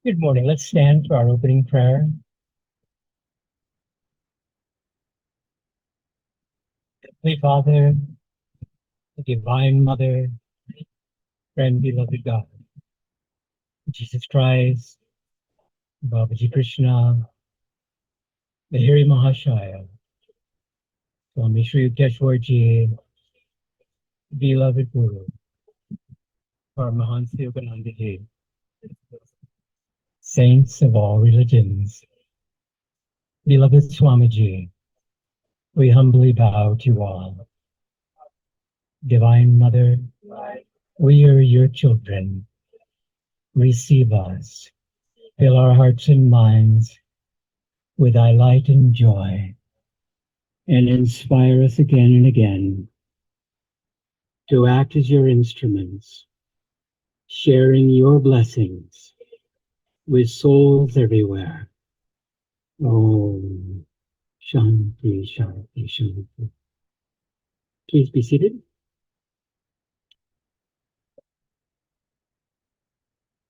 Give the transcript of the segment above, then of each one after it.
Good morning. Let's stand for our opening prayer. Holy Father, the Divine Mother, friend, beloved God, Jesus Christ, Babaji Krishna, the Hari Mahashaya, Swami Sri Yukteswarji, beloved Guru, Paramahansa Yogananda Ji, saints of all religions, beloved Swamiji, we humbly bow to you all. Divine Mother, we are your children. Receive us, fill our hearts and minds with thy light and joy, and inspire us again and again to act as your instruments, sharing your blessings with souls everywhere. Om Shanti, Shanti, Shanti. Please be seated.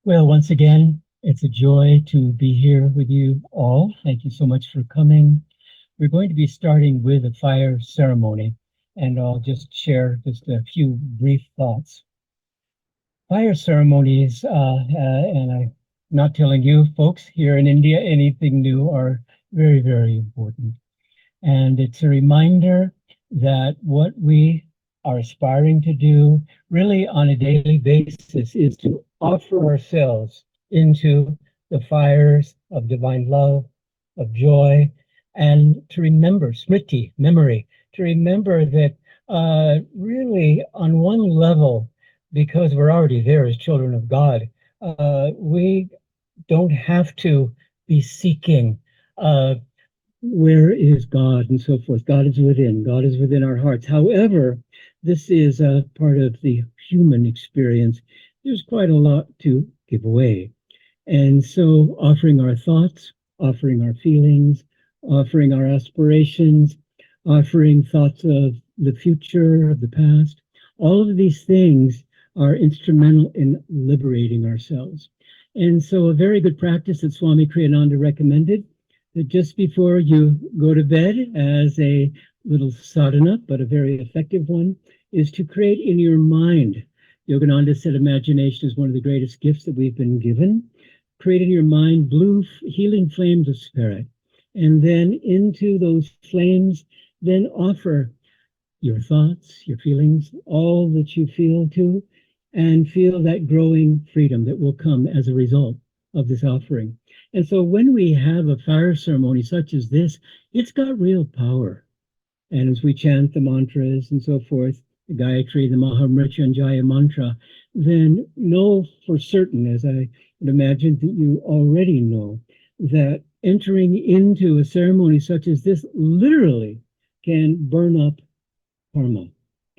Well, once again, it's a joy to be here with you all. Thank you so much for coming. We're going to be starting with a fire ceremony, and I'll just share just a few brief thoughts. Fire ceremonies, and I'm not telling you folks here in India anything new, are very, very important. And it's a reminder that what we are aspiring to do really on a daily basis is to offer ourselves into the fires of divine love, of joy, and to remember, smriti, memory, to remember that really on one level, because we're already there as children of God, we don't have to be seeking where is God and so forth. God is within. God is within our hearts. However, this is a part of the human experience. There's quite a lot to give away. And so offering our thoughts, offering our feelings, offering our aspirations, offering thoughts of the future, of the past, all of these things are instrumental in liberating ourselves. And so a very good practice that Swami Kriyananda recommended, that just before you go to bed, as a little sadhana, but a very effective one, is to create in your mind. Yogananda said imagination is one of the greatest gifts that we've been given. Create in your mind blue healing flames of spirit. And then into those flames, then offer your thoughts, your feelings, all that you feel to, and feel that growing freedom that will come as a result of this offering. And so when we have a fire ceremony such as this, it's got real power. And as we chant the mantras and so forth, the Gayatri, the Mahamrityunjaya mantra, then know for certain, as I would imagine that you already know, that entering into a ceremony such as this literally can burn up karma,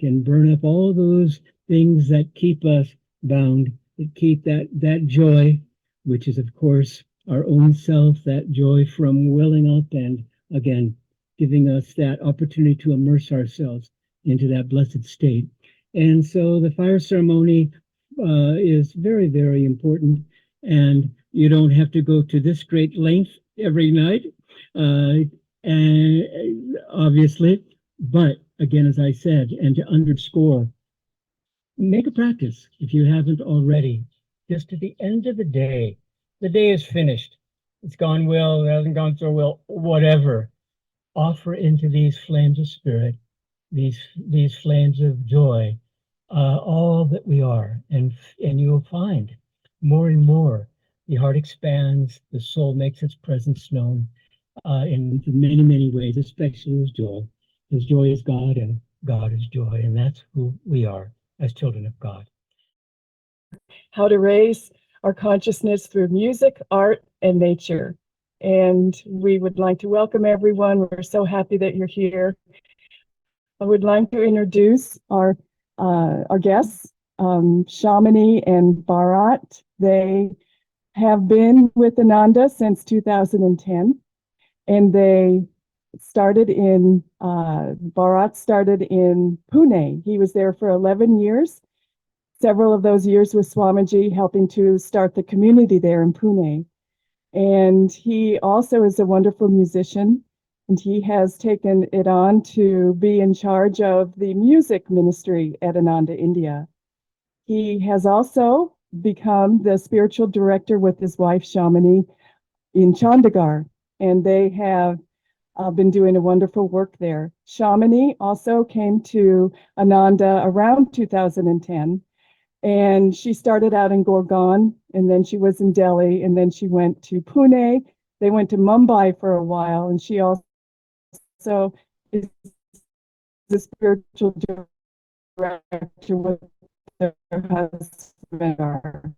can burn up all those things that keep us bound, that keep that joy, which is, of course, our own self, that joy from welling up and, again, giving us that opportunity to immerse ourselves into that blessed state. And so the fire ceremony is very, very important. And you don't have to go to this great length every night, and obviously, but again, as I said, and to underscore, make a practice if you haven't already. Just at the end of the day is finished. It's gone well, it hasn't gone so well, whatever. Offer into these flames of spirit, these flames of joy, all that we are, and you'll find more and more the heart expands, the soul makes its presence known in many, many ways, especially as joy. Because joy is God and God is joy, and that's who we are as children of God. How to raise our consciousness through music, art, and nature. And we would like to welcome everyone. We're so happy that you're here. I would like to introduce our guests, Shamini and Bharat. They have been with Ananda since 2010, and they started in, Bharat started in Pune. He was there for 11 years. several of those years with Swamiji, helping to start the community there in Pune. And he also is a wonderful musician, and he has taken it on to be in charge of the music ministry at Ananda, India. He has also become the spiritual director with his wife, Shamini, in Chandigarh, and they have been doing a wonderful work there. Shamini also came to Ananda around 2010, and she started out in Gurgaon, and then she was in Delhi, and then she went to Pune. They went to Mumbai for a while, and she also is the spiritual director with their husband.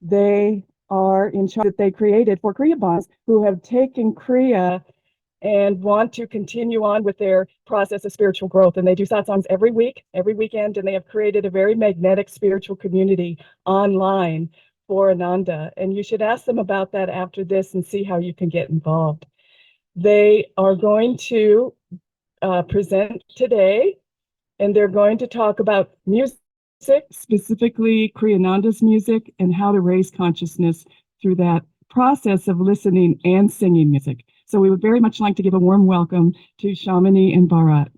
They are in charge that they created for Kriya Bonds, who have taken Kriya and want to continue on with their process of spiritual growth. And they do satsangs every week, every weekend, and they have created a very magnetic spiritual community online for Ananda. And you should ask them about that after this and see how you can get involved. They are going to present today, and they're going to talk about music, specifically Kriyananda's music, and how to raise consciousness through that process of listening and singing music. So we would very much like to give a warm welcome to Shamini and Bharat.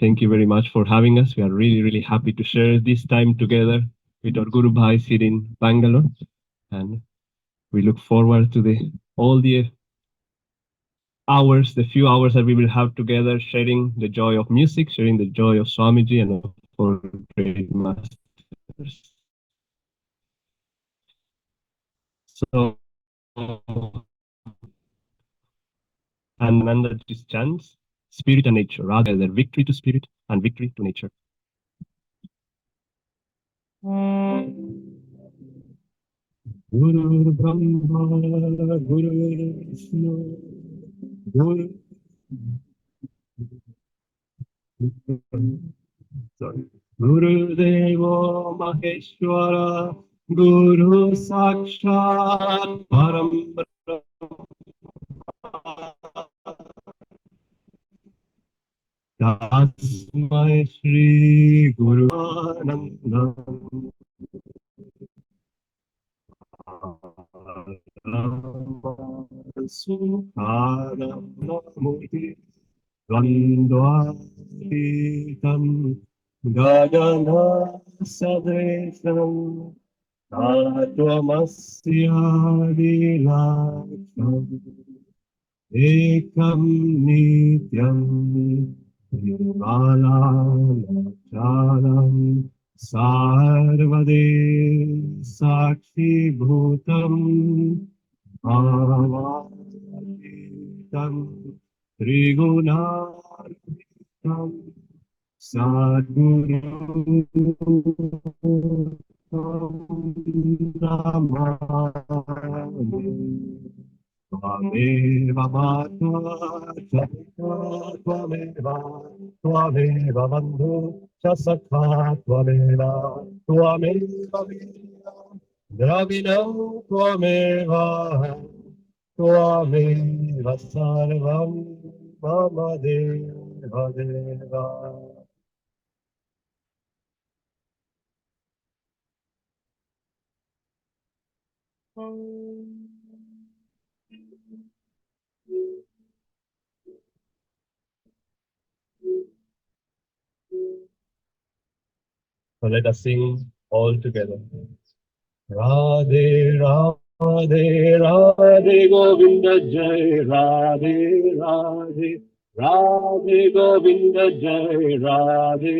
Thank you very much for having us. We are really, really happy to share this time together with our Guru Bhais here in Bangalore. And we look forward to all the hours, the few hours that we will have together, sharing the joy of music, sharing the joy of Swamiji and of our great masters. So, Ananda just chants spirit and nature, rather than victory to spirit and victory to nature. Guru Brahma, Guru Vishnu, Guru. Sorry. Guru Devo Maheshwara, Guru Sakshat Param Tasmai Shri Guru Ananda Sukhanam Namoti Vandvalitam Gadana Sadesham Tattvamasyadilaksham Ekam Nityam Nirvalachalam Sarvade Sakshi Bhutam Bhavatam Trigunatam Sadguru Namami Tvameva Mata Chakha Tvameva Bandhu Chasakha Tvameva Dravinam Tvameva Tvameva Sarvam Mama Deva Deva. So let us sing all together. Radhe Radhe Radhe Govinda Jai Radhe Radhe Radhe Govinda Jai Radhe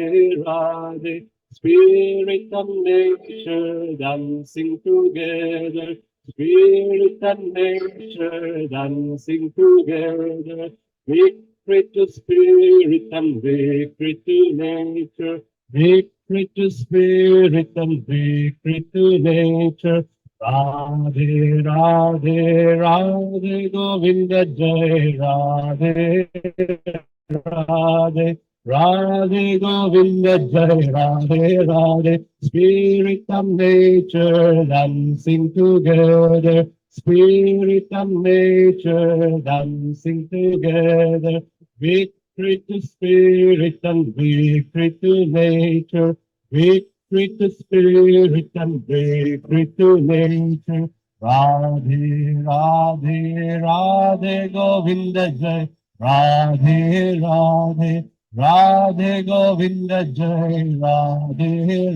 Radhe. Spirit and nature dancing together. Spirit and nature dancing together. Victory to spirit and victory to nature. Victory to spirit and victory to nature. Radhe, Radhe, Radhe, Govinda Jai, Radhe, Radhe, Radhe, Govinda Jai, Radhe, Radhe. Spirit and nature dancing together. Spirit and nature dancing together. Victory to spirit and victory to nature. victory to spirit and victory to nature. Radhe, Radhe, Radhe, Govinda Jai. Radhe, Radhe, Radhe, Govinda Jai. Radhe,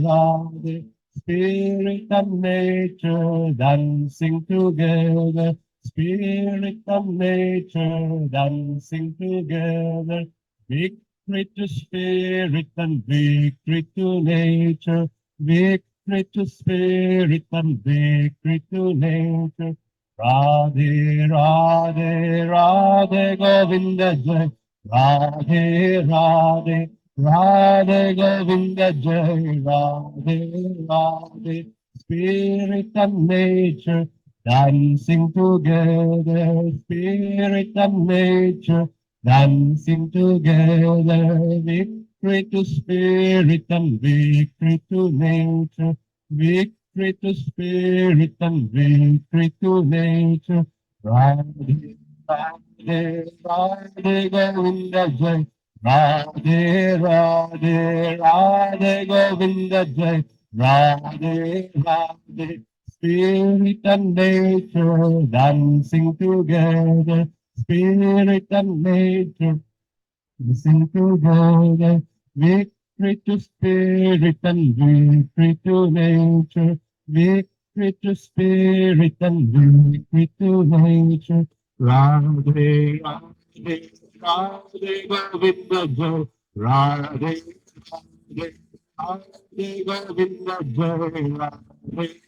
Radhe. Spirit and nature dancing together. Spirit and nature dancing together. Victory to spirit and victory to nature. Victory to spirit and victory to nature. Radhe, Radhe, Radhe, Govinda Jai. Radhe, Radhe, Radhe, Govinda Jai. Radhe, Radhe. Spirit and nature dancing together. Spirit and nature dancing together. Victory to spirit and victory to nature. Victory to spirit and victory to nature. Radhe, Radhe, Radhe, Govinda Jai. Radhe, Radhe, Radhe, Govinda Jai. Radhe, Radhe. Spirit and nature dancing together. Spirit and nature dancing together. Victory to spirit and victory to nature. Victory to spirit and victory to nature. Radhe, Radhe, Radhe, Govinda Jai. Radhe, Radhe, Radhe, Govinda Jai. Radhe,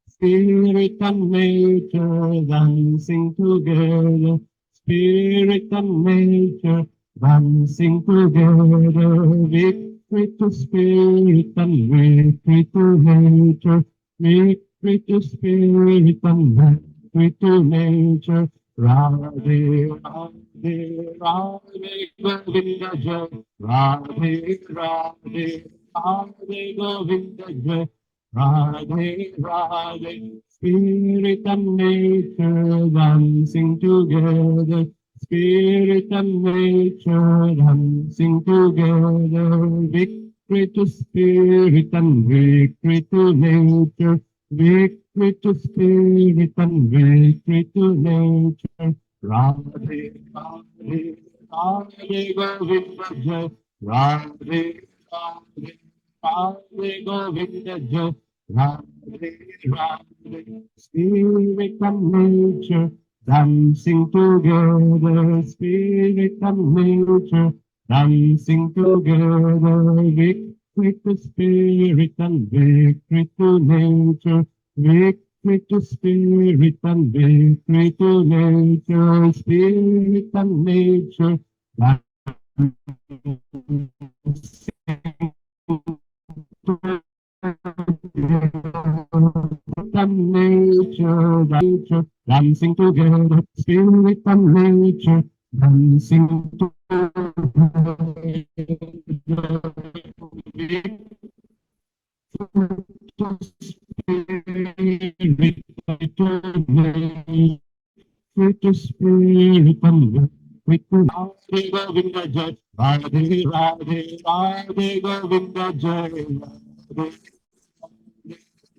Spirit and nature dancing together. Spirit and nature dancing together. Victory to spirit and victory to nature. Victory to spirit and victory to nature. Radhe, Radhe, Radhe, Govinda Jai. Radhe, Radhe, Radhe, Govinda Jai. Radhe, Radhe, spirit and nature dancing together. Spirit and nature dancing together. Victory to spirit and victory to nature. Victory to spirit and victory to nature. Radhe, Radhe, Radhe, Govinda Jai. Radhe, Radhe. Radhe Govinda Jai, Radhe Radhe, spirit and nature dancing together, spirit and nature dancing together, victory to spirit and victory to nature, victory to spirit and victory to nature, spirit and nature nature, dancing together, spirit and nature, dancing together, with the spirit and with the Radhe Govinda Jai, Radhe Radhe Radhe Govinda Jai, Radhe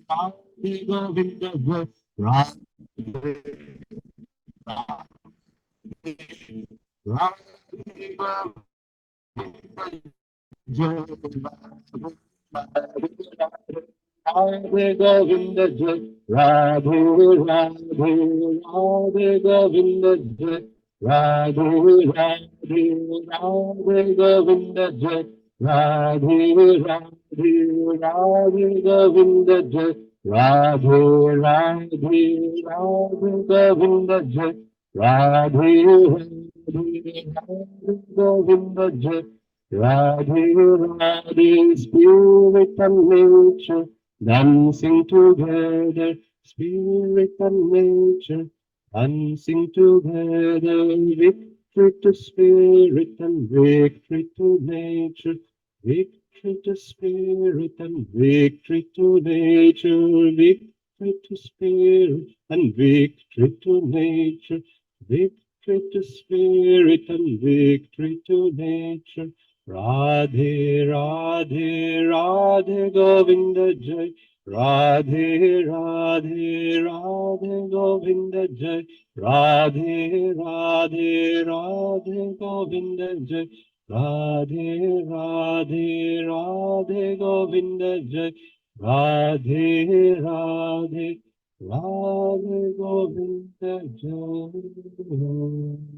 Radhe Govinda Jai, Radhe Radhe Govinda Jai, Radhe Govinda Jai, Radhe Radhe Radhe Govinda Jai, Radhe Radhe Radhe Govinda Jai, Radhe Radhe Radhe Govinda Jai, Radhe Radhe Radhe Govinda Jai, Radhe Radhe Radhe Govinda Jai. Radhe, Radhe, spirit and nature dancing together, spirit and nature dancing together, victory to spirit and victory to nature, victory to spirit and victory to nature, victory to spirit and victory to nature, victory to spirit and victory to nature. Radhe Radhe Radhe Govinda Jai, Radhe Radhe Radhe Govinda Jai, Radhe Radhe Radhe Govinda Jai, Radhe Radhe Radhe Govinda Jai, Radhe Radhe Radhe Govinda Jai.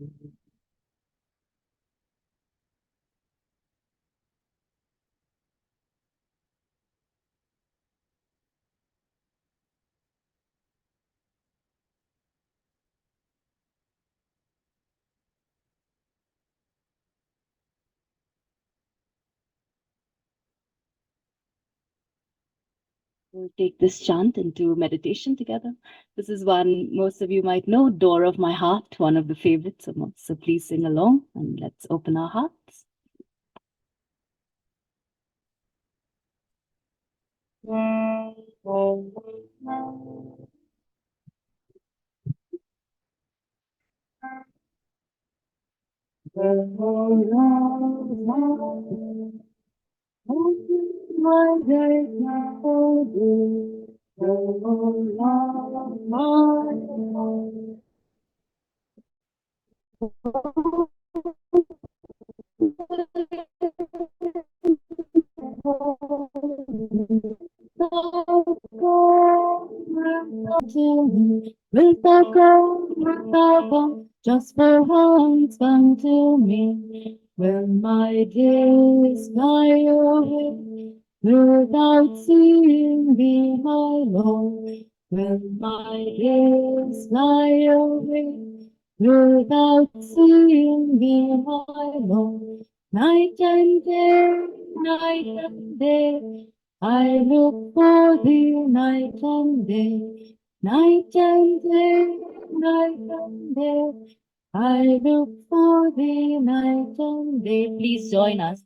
We'll take this chant into meditation together. This is one most of you might know, Door of My Heart, one of the favorites of most. So please sing along and let's open our hearts. My days now for thee, O Lord, my Wilt thou come, wilt thou come, just for once unto me? When my days fly away, without seeing thee, my Lord. When my days fly away, without seeing thee, my Lord. Night and day, I look for thee night and day. Night and day, I look for thee night and day. Please join us.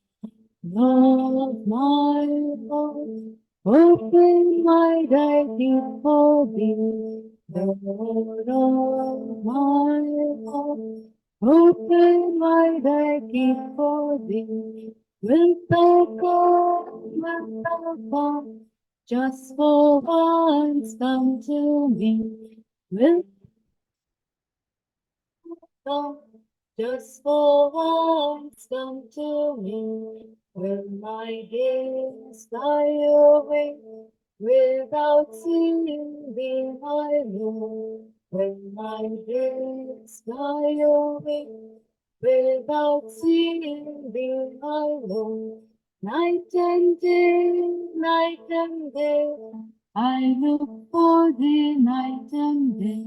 Lord, my Lord, open wide I keep for thee. Lord, oh my Lord, open wide I keep for thee. Wilt thou come, wilt thou come, just for once come to me? Wilt thou just for once come to me? When my days fly away, without seeing thee, my Lord. When my days fly away, without seeing thee, my Lord. Night and day, I look for thee night and day.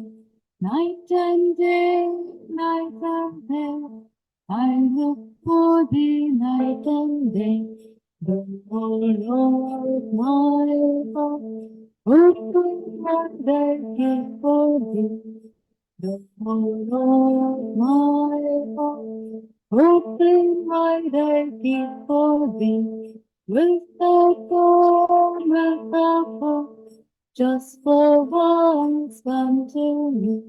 Night and day, I look for thee night and day. The Lord, my God, open thy gate for thee. The Lord, my God, open thy gate for thee. Wilt thou come, wilt thou come, just for once come to me?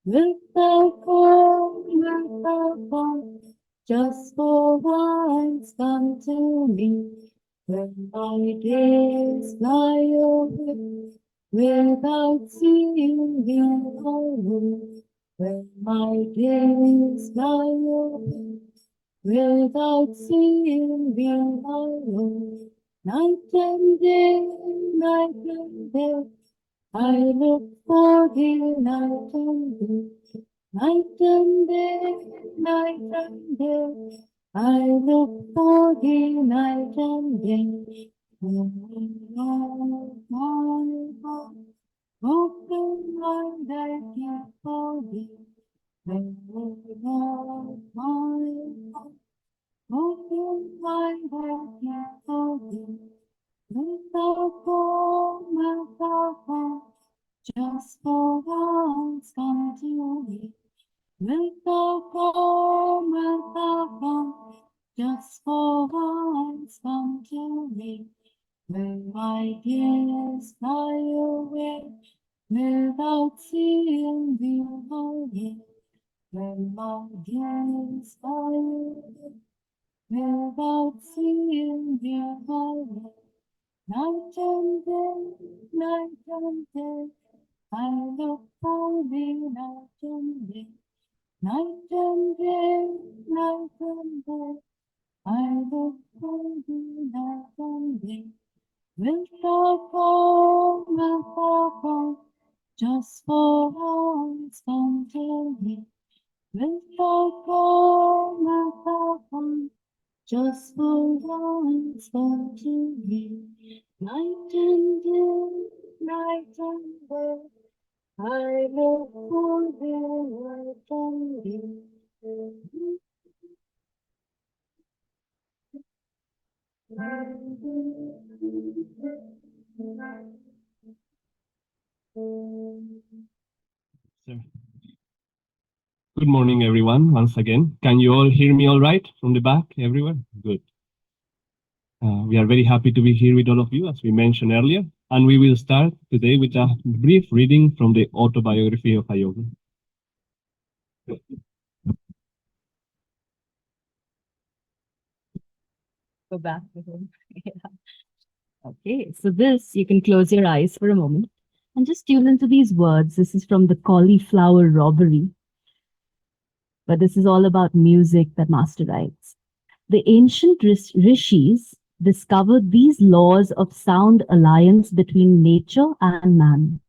Wilt thou come, wilt thou come, just for once come to me? When my days fly away, without seeing thee, O Lord. When my days fly away, without seeing thee, O Lord. Night and day, I look for thee night and day. Night and day, I look for thee night and day. O Lord, my God, open thy gate for thee. O Lord, my God, open thy gate for thee. Wilt thou come, wilt thou come, just for once come to me? Wilt thou come, wilt thou come, just for once come to me? When my days fly away, without seeing thee again. When my days fly away, without seeing the highway. Night and day, night and day, I look for thee night and day. Night and day, night and day, I look for thee night and day. Wilt thou come, just for once come to me? Wilt thou come, just for once come to me? Night and day, night and day, I look for thee night and day. So, good morning, everyone, once again. Can you all hear me all right from the back, everywhere? Good. We are very happy to be here with all of you, as we mentioned earlier, and we will start today with a brief reading from the autobiography of a yogi. Go back to him. Yeah. Okay, so this, you can close your eyes for a moment and just tune into these words. This is from the Cauliflower Robbery, but this is all about music that Master writes. The ancient rishis discovered these laws of sound alliance between nature and man.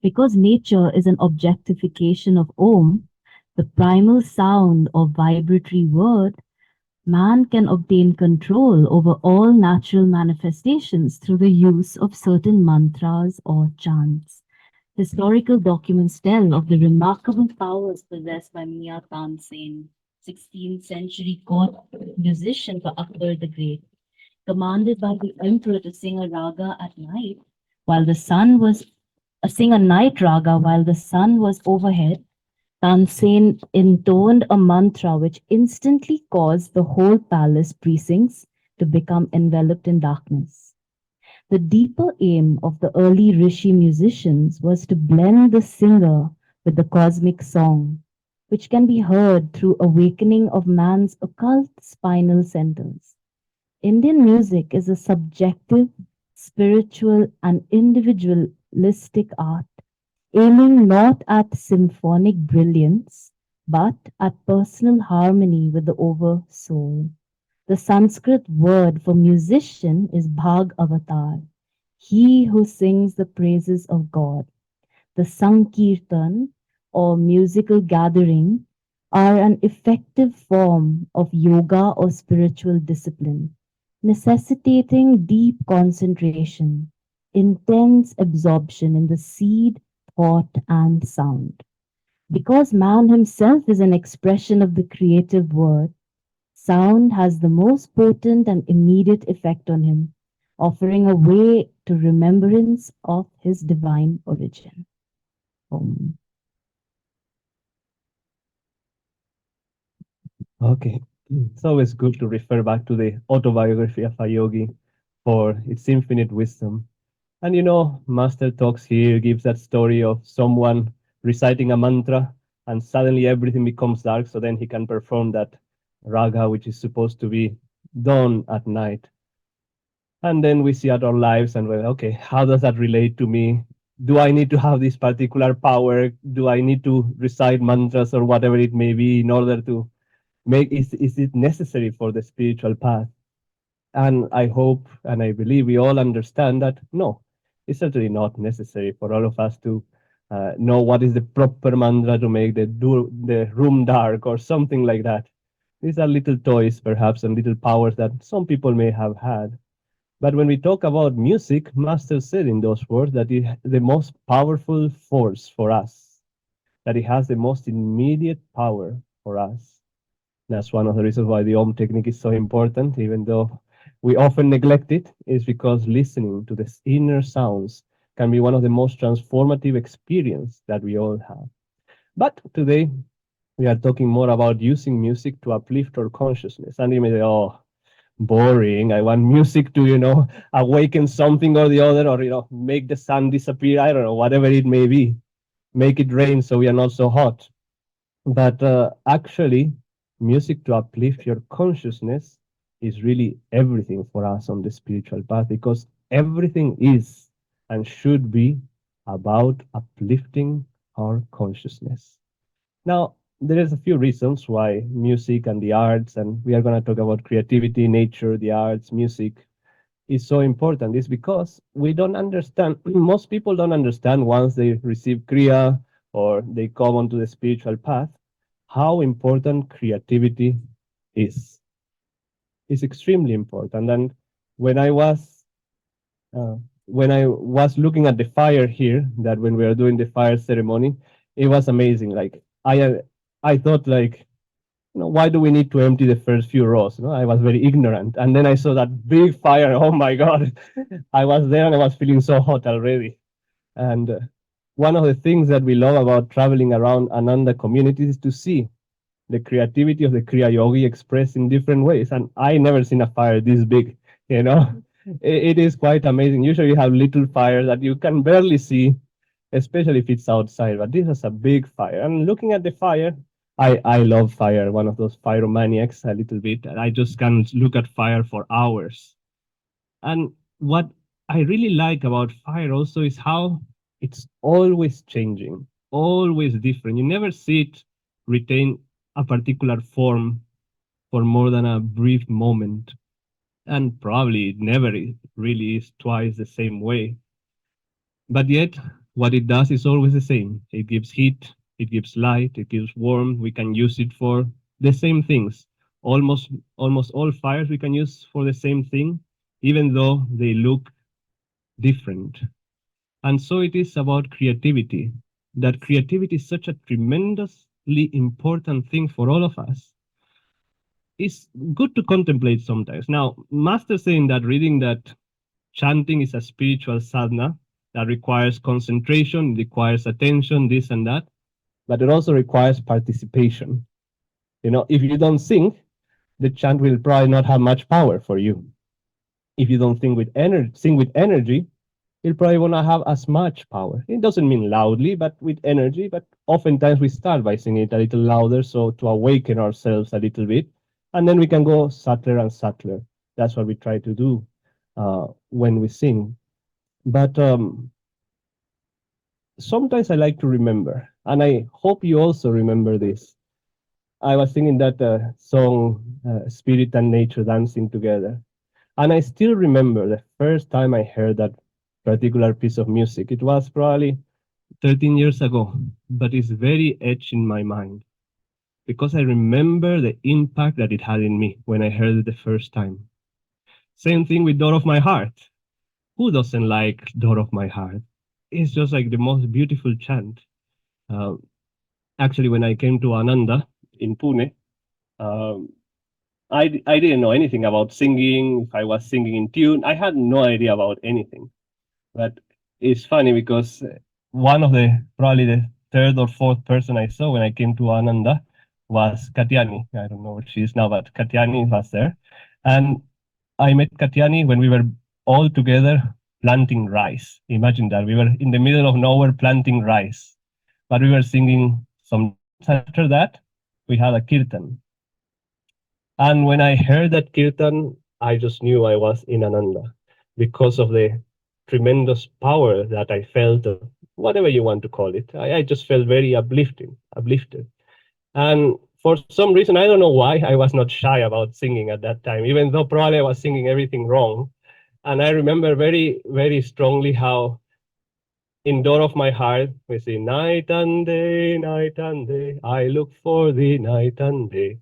Because nature is an objectification of Om, the primal sound or vibratory word, man can obtain control over all natural manifestations through the use of certain mantras or chants. Historical documents tell of the remarkable powers possessed by Mia Tansen, 16th century court musician for Akbar the Great, commanded by the emperor to sing a raga at night while the sun was sing a night raga while the sun was overhead. Tansen intoned a mantra which instantly caused the whole palace precincts to become enveloped in darkness. The deeper aim of the early Rishi musicians was to blend the singer with the cosmic song, which can be heard through awakening of man's occult spinal centers. Indian music is a subjective, spiritual, and individualistic art aiming not at symphonic brilliance, but at personal harmony with the over soul. The Sanskrit word for musician is Bhag Avatar, he who sings the praises of God. The Sankirtan, or musical gathering, are an effective form of yoga or spiritual discipline, necessitating deep concentration, intense absorption in the seed, thought, and sound. Because man himself is an expression of the creative word, sound has the most potent and immediate effect on him, offering a way to remembrance of his divine origin. Om. Okay, it's always good to refer back to the autobiography of a yogi for its infinite wisdom. And Master Talks here gives that story of someone reciting a mantra and suddenly everything becomes dark, so then he can perform that raga, which is supposed to be done at night. And then we see at our lives and we're, okay, how does that relate to me? Do I need to have this particular power? Do I need to recite mantras or whatever it may be in order to is it necessary for the spiritual path? And I hope and I believe we all understand that no, it's certainly not necessary for all of us to know what is the proper mantra to make the room dark or something like that. These are little toys, perhaps, and little powers that some people may have had. But when we talk about music, Master said in those words that it is the most powerful force for us, that it has the most immediate power for us. That's one of the reasons why the Om technique is so important, even though we often neglect it, is because listening to the inner sounds can be one of the most transformative experience that we all have. But today we are talking more about using music to uplift our consciousness. And you may say, oh, boring. I want music to, awaken something or the other, or, make the sun disappear. I don't know, whatever it may be. Make it rain so we are not so hot. But actually, music to uplift your consciousness is really everything for us on the spiritual path, because everything is and should be about uplifting our consciousness. Now, there is a few reasons why music and the arts, and we are going to talk about creativity, nature, the arts, music, is so important. Is because we don't understand, most people don't understand once they receive Kriya or they come onto the spiritual path, how important creativity is. It's extremely important. And when I was uh, when I was looking at the fire here, that when we were doing the fire ceremony, it was amazing. Like I thought like, why do we need to empty the first few rows? I was very ignorant. And then I saw that big fire. Oh my God. I was there and I was feeling so hot already. And one of the things that we love about traveling around Ananda communities is to see the creativity of the Kriya Yogi expressed in different ways. And I never seen a fire this big, you know. It is quite amazing. Usually you have little fires that you can barely see, especially if it's outside, but this is a big fire. And looking at the fire, I love fire, one of those pyromaniacs a little bit. And I just can look at fire for hours. And what I really like about fire also is how it's always changing, always different. You never see it retain a particular form for more than a brief moment. And probably it never really is twice the same way. But yet, what it does is always the same. It gives heat, it gives light, it gives warmth. We can use it for the same things. Almost all fires we can use for the same thing, even though they look different. And so it is about creativity. That creativity is such a tremendously important thing for all of us. It's good to contemplate sometimes. Now, Master saying that reading that chanting is a spiritual sadhana that requires concentration, requires attention, this and that, but it also requires participation. If you don't sing, the chant will probably not have much power for you. If you don't sing with energy, it probably will not have as much power. It doesn't mean loudly, but with energy. But oftentimes we start by singing it a little louder, so to awaken ourselves a little bit, and then we can go subtler and subtler. That's what we try to do when we sing. But sometimes I like to remember, and I hope you also remember this. I was singing that song, Spirit and Nature Dancing Together. And I still remember the first time I heard that particular piece of music. It was probably 13 years ago, but it's very etched in my mind because I remember the impact that it had in me when I heard it the first time. Same thing with Door of My Heart. Who doesn't like Door of My Heart? It's just like the most beautiful chant. Uh, Actually, when I came to Ananda in Pune, um, I didn't know anything about singing, if I was singing in tune. I had no idea about anything. But it's funny because one of probably the third or fourth person I saw when I came to Ananda was Katyani. I don't know where she is now, but Katyani was there. And I met Katyani when we were all together planting rice. Imagine that. We were in the middle of nowhere planting rice, but we were singing some. After that, we had a kirtan. And when I heard that kirtan, I just knew I was in Ananda because of the tremendous power that I felt, whatever you want to call it. I just felt very uplifted. And for some reason, I don't know why, I was not shy about singing at that time, even though probably I was singing everything wrong. And I remember very, very strongly how in Door of My Heart, we say, night and day, I look for thee night and day.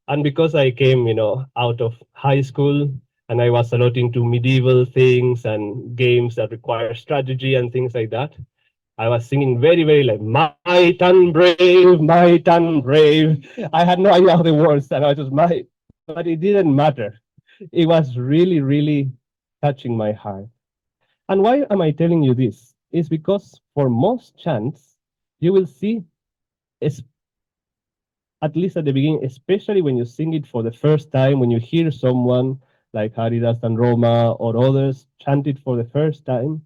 And because I came, out of high school and I was a lot into medieval things and games that require strategy and things like that, I was singing very, very like, might and brave, might and brave. I had no idea of the words and I was just might, but it didn't matter. It was really, really touching my heart. And why am I telling you this? It's because for most chants, you will see, at least at the beginning, especially when you sing it for the first time, when you hear someone like Haridas and Roma or others chant it for the first time,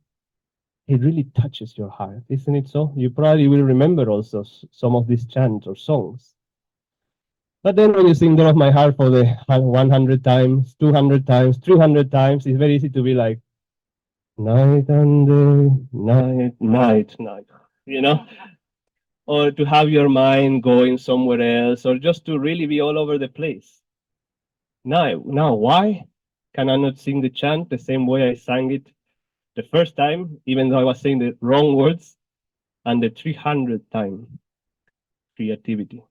it really touches your heart, isn't it so? You probably will remember also some of these chants or songs. But then when you sing Door of My Heart for the 100 times, 200 times, 300 times, it's very easy to be like, night and day, night, night, night, you know? Or to have your mind going somewhere else, or just to really be all over the place. Now, why can I not sing the chant the same way I sang it the first time, even though I was saying the wrong words, and the 300th time? Creativity.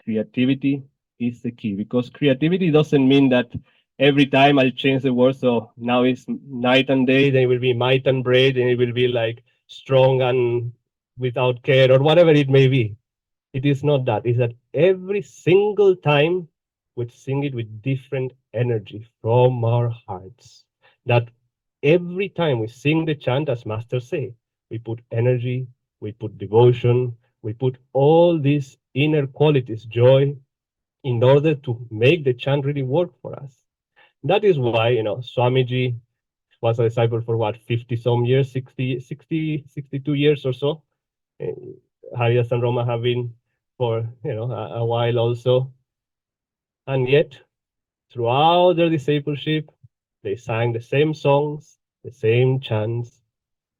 Creativity is the key, because creativity doesn't mean that every time I'll change the word. So now it's night and day, then it will be might and bread, and it will be like strong and without care, or whatever it may be. It is not that. It's that every single time we sing it with different energy from our hearts. That every time we sing the chant, as Master say, we put energy, we put devotion, we put all these inner qualities, joy, in order to make the chant really work for us. That is why, Swamiji was a disciple for what, 50 some years, 62 years or so. Haridas and Roma have been for a while also. And yet, throughout their discipleship, they sang the same songs, the same chants,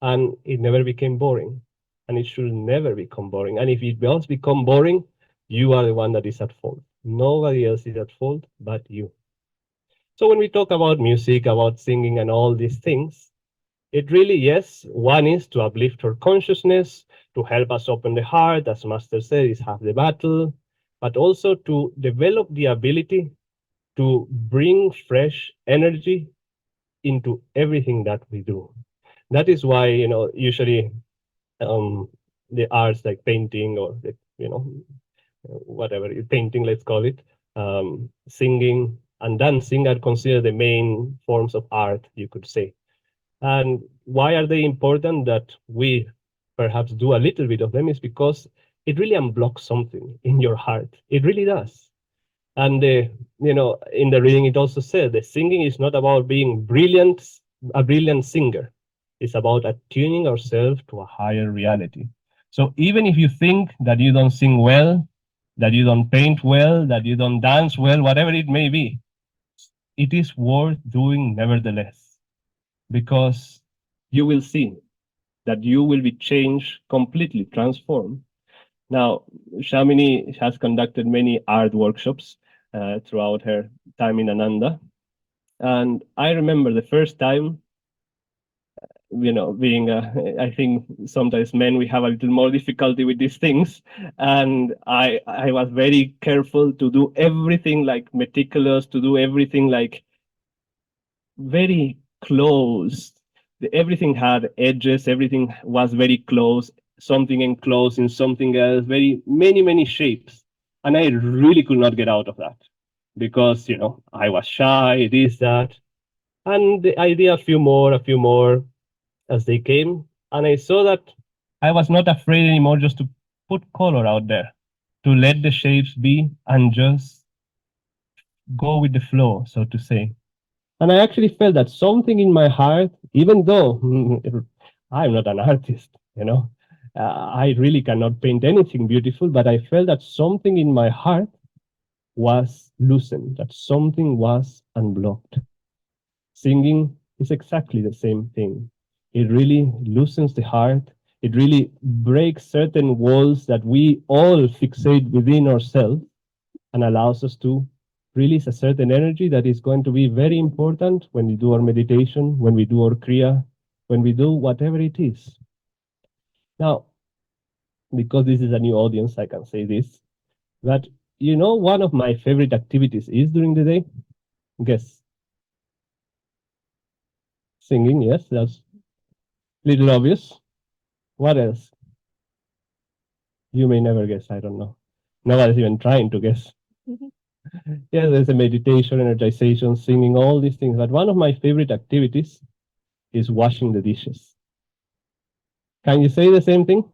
and it never became boring. And it should never become boring. And if it does become boring, you are the one that is at fault. Nobody else is at fault but you. So when we talk about music, about singing, and all these things, it really, yes, one is to uplift our consciousness, to help us open the heart, as Master said, is half the battle, but also to develop the ability to bring fresh energy into everything that we do. That is why, usually the arts like painting or, whatever, painting, let's call it, singing and dancing are considered the main forms of art, you could say. And why are they important that we perhaps do a little bit of them is because it really unblocks something in your heart. It really does. And in the reading, it also said the singing is not about being brilliant, a brilliant singer. It's about attuning ourselves to a higher reality. So even if you think that you don't sing well, that you don't paint well, that you don't dance well, whatever it may be, it is worth doing nevertheless, because you will see that you will be changed, completely transformed. Now, Shamini has conducted many art workshops throughout her time in Ananda. And I remember the first time, being, I think sometimes men, we have a little more difficulty with these things. And I was very careful to do everything like meticulous, to do everything like very close. Everything had edges, everything was very close, something enclosed in something else, very many shapes. And I really could not get out of that because, I was shy, this, that. And the idea, a few more as they came. And I saw that I was not afraid anymore just to put color out there, to let the shapes be and just go with the flow, so to say. And I actually felt that something in my heart, even though I'm not an artist, I really cannot paint anything beautiful, but I felt that something in my heart was loosened, that something was unblocked. Singing is exactly the same thing. It really loosens the heart. It really breaks certain walls that we all fixate within ourselves and allows us to release a certain energy that is going to be very important when we do our meditation, when we do our kriya, when we do whatever it is. Now, because this is a new audience, I can say this, that one of my favorite activities is during the day. Guess. Singing, yes, that's a little obvious. What else? You may never guess, I don't know. Nobody's even trying to guess. Yes, there's a meditation, energization, singing, all these things. But one of my favorite activities is washing the dishes. Can you say the same thing?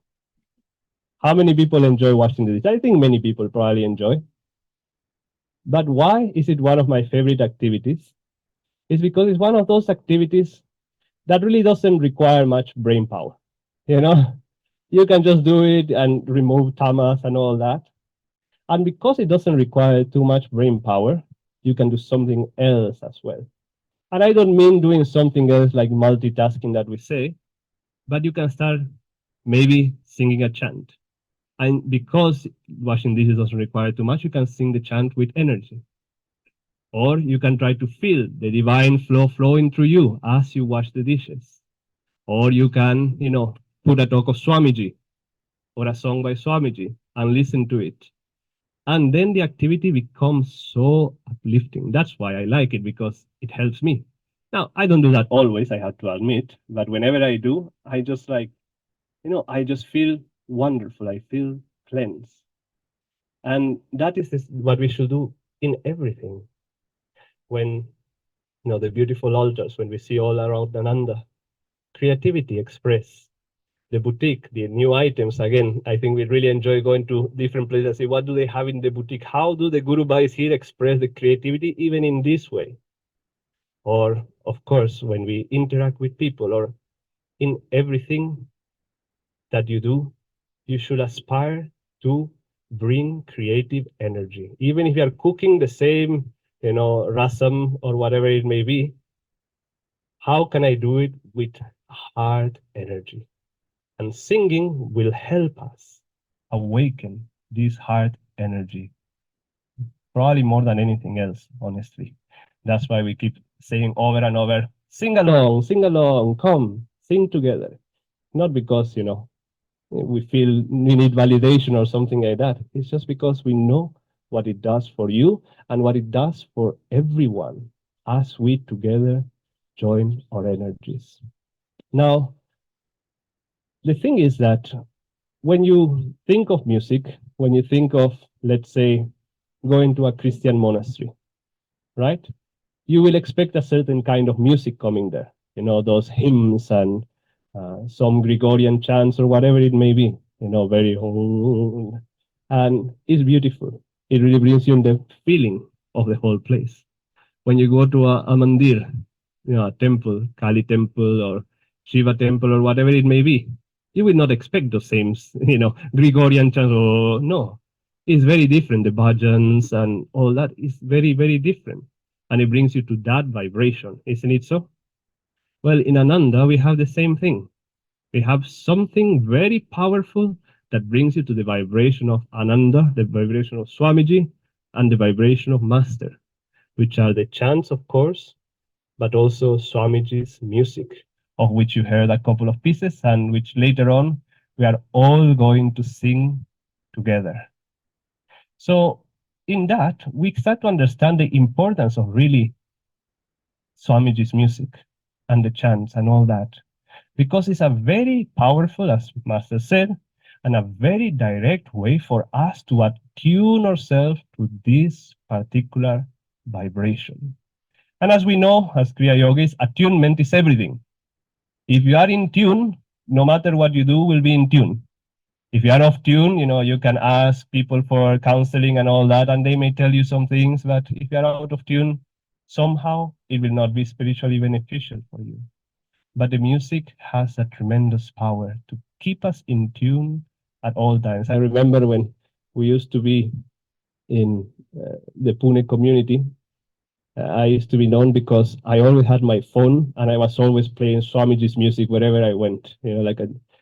How many people enjoy washing the dishes? I think many people probably enjoy. But why is it one of my favorite activities? It's because it's one of those activities that really doesn't require much brain power. You can just do it and remove tamas and all that. And because it doesn't require too much brain power, you can do something else as well. And I don't mean doing something else like multitasking that we say, but you can start maybe singing a chant. And because washing dishes doesn't require too much, you can sing the chant with energy. Or you can try to feel the divine flow flowing through you as you wash the dishes. Or you can, put a talk of Swamiji or a song by Swamiji and listen to it. And then the activity becomes so uplifting. That's why I like it, because it helps me. Now, I don't do that always, I have to admit, but whenever I do, I just I just feel wonderful. I feel cleansed. And that is what we should do in everything. When, the beautiful altars, when we see all around Ananda, creativity express. The boutique, the new items, again, I think we really enjoy going to different places and see what do they have in the boutique? How do the Guru Bhais here express the creativity even in this way? Or, of course, when we interact with people or in everything that you do, you should aspire to bring creative energy. Even if you are cooking the same, rasam or whatever it may be, how can I do it with heart energy? And singing will help us awaken this heart energy, probably more than anything else, honestly. That's why we keep saying over and over, sing along, come, sing together. Not because, we feel we need validation or something like that. It's just because we know what it does for you and what it does for everyone as we together join our energies. Now, the thing is that when you think of music, when you think of, let's say, going to a Christian monastery, right? You will expect a certain kind of music coming there, those hymns and some Gregorian chants or whatever it may be, very old. And it's beautiful. It really brings you in the feeling of the whole place. When you go to a mandir, a temple, Kali temple or Shiva temple or whatever it may be, you will not expect the same, Gregorian chants. Oh, no, it's very different. The bhajans and all that is very, very different. And it brings you to that vibration, isn't it so? Well, in Ananda, we have the same thing. We have something very powerful that brings you to the vibration of Ananda, the vibration of Swamiji, and the vibration of Master, which are the chants, of course, but also Swamiji's music, of which you heard a couple of pieces and which later on we are all going to sing together. So in that, we start to understand the importance of really Swamiji's music and the chants and all that, because it's a very powerful, as Master said, and a very direct way for us to attune ourselves to this particular vibration. And as we know, as Kriya Yogis, attunement is everything. If you are in tune, no matter what you do, will be in tune. If you are off tune, you can ask people for counseling and all that, and they may tell you some things, but if you are out of tune, somehow it will not be spiritually beneficial for you. But the music has a tremendous power to keep us in tune at all times. I remember when we used to be in the Pune community, I used to be known because I always had my phone and I was always playing Swamiji's music wherever I went, like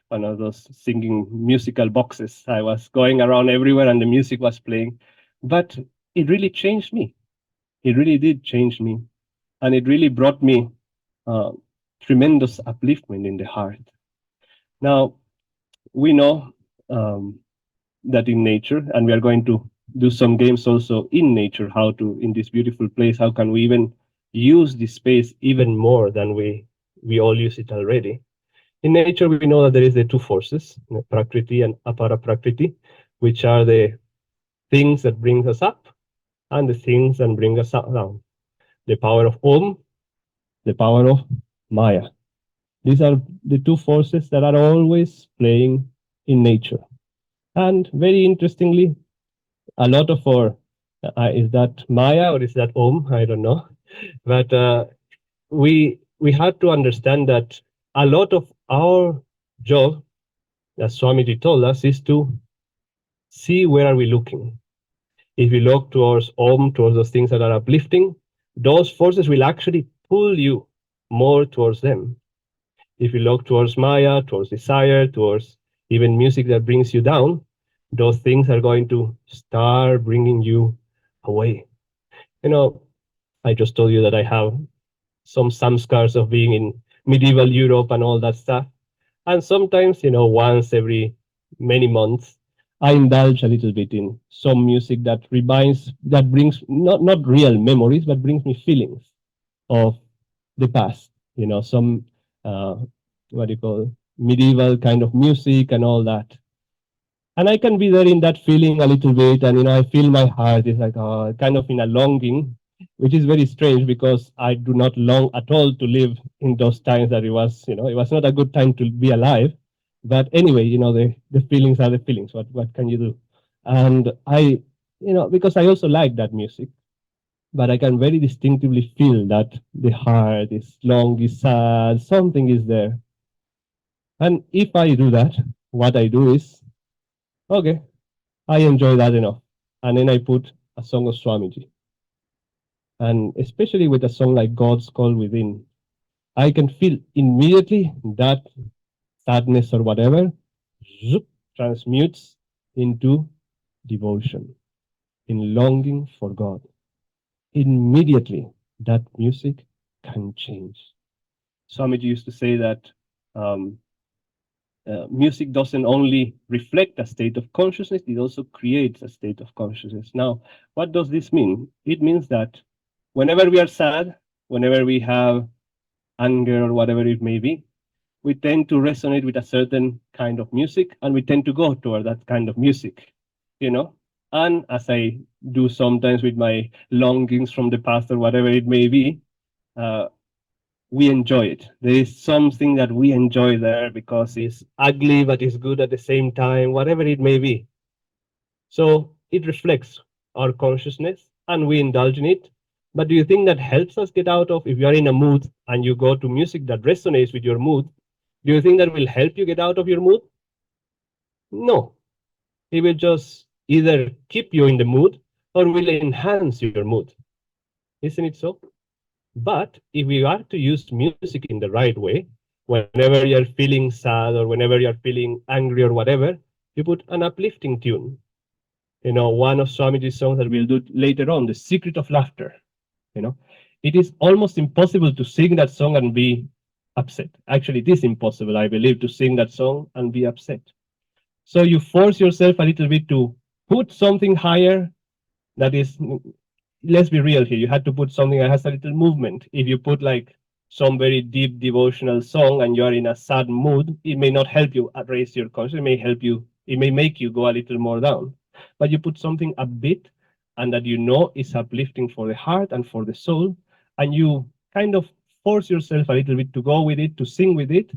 one of those singing musical boxes. I was going around everywhere and the music was playing. But it really changed me. It really did change me. And it really brought me tremendous upliftment in the heart. Now, we know that in nature, and we are going to do some games also in nature, in this beautiful place, how can we even use this space even more than we all use it already. In nature, we know that there is the two forces, Prakriti and Apara Prakriti, which are the things that bring us up and the things that bring us down. The power of Om, the power of Maya. These are the two forces that are always playing in nature. And very interestingly, a lot of our, is that Maya or is that Om? I don't know. But we have to understand that a lot of our job, as Swamiji told us, is to see where are we looking. If you look towards Om, towards those things that are uplifting, those forces will actually pull you more towards them. If you look towards Maya, towards desire, towards even music that brings you down, those things are going to start bringing you away. You know, I just told you that I have some samskars of being in medieval Europe and all that stuff. And sometimes, once every many months, I indulge a little bit in some music that brings not real memories, but brings me feelings of the past. Some uh, what do you call medieval kind of music and all that. And I can be there in that feeling a little bit, and I feel my heart is like kind of in a longing, which is very strange because I do not long at all to live in those times that it was not a good time to be alive. But anyway, the feelings are the feelings. What can you do? And because I also like that music, but I can very distinctively feel that the heart is long, is sad, something is there. And if I do that, what I do is, okay, I enjoy that enough. And then I put a song of Swamiji. And especially with a song like God's Call Within, I can feel immediately that sadness or whatever zoop, transmutes into devotion, in longing for God. Immediately, that music can change. Swamiji used to say that um, music doesn't only reflect a state of consciousness, it also creates a state of consciousness. Now, what does this mean? It means that whenever we are sad, whenever we have anger or whatever it may be, we tend to resonate with a certain kind of music and we tend to go toward that kind of music, you know? And as I do sometimes with my longings from the past or whatever it may be, uh, we enjoy it. There is something that we enjoy there because it's ugly, but it's good at the same time, whatever it may be. So it reflects our consciousness and we indulge in it. But do you think that helps us get out of, if you are in a mood and you go to music that resonates with your mood, do you think that will help you get out of your mood? No. It will just either keep you in the mood or will enhance your mood. Isn't it so? But if we are to use music in the right way, whenever you're feeling sad or whenever you're feeling angry or whatever, you put an uplifting tune. One of Swamiji's songs that we'll do later on, The Secret of Laughter. It is almost impossible to sing that song and be upset. Actually, it is impossible, I believe, to sing that song and be upset. So you force yourself a little bit to put something higher that is, let's be real here, you had to put something that has a little movement. If you put like some very deep devotional song and you're in a sad mood, it may not help you raise your consciousness, it may make you go a little more down. But you put something upbeat and that is uplifting for the heart and for the soul, and you kind of force yourself a little bit to go with it, to sing with it,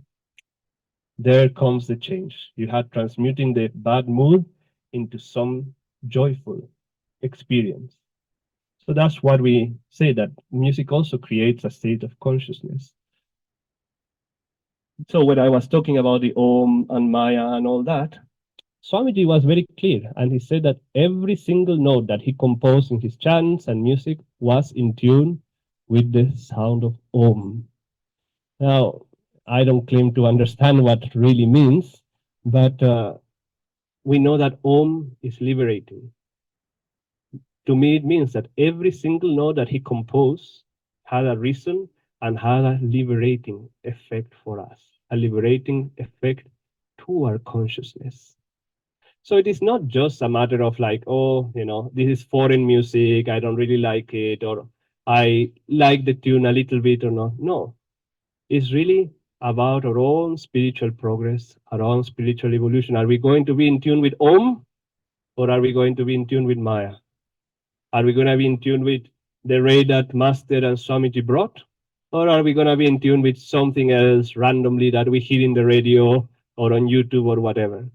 there comes the change. You had transmuting the bad mood into some joyful experience. So that's what we say, that music also creates a state of consciousness. So when I was talking about the Om and Maya and all that, Swamiji was very clear, and he said that every single note that he composed in his chants and music was in tune with the sound of Om. Now, I don't claim to understand what it really means, but we know that Om is liberating. To me, it means that every single note that he composed had a reason and had a liberating effect for us, a liberating effect to our consciousness. So it is not just a matter of like, oh, this is foreign music, I don't really like it, or I like the tune a little bit or not. No, it's really about our own spiritual progress, our own spiritual evolution. Are we going to be in tune with Om, or are we going to be in tune with Maya? Are we going to be in tune with the ray that Master and Swamiji brought? Or are we going to be in tune with something else randomly that we hear in the radio or on YouTube or whatever?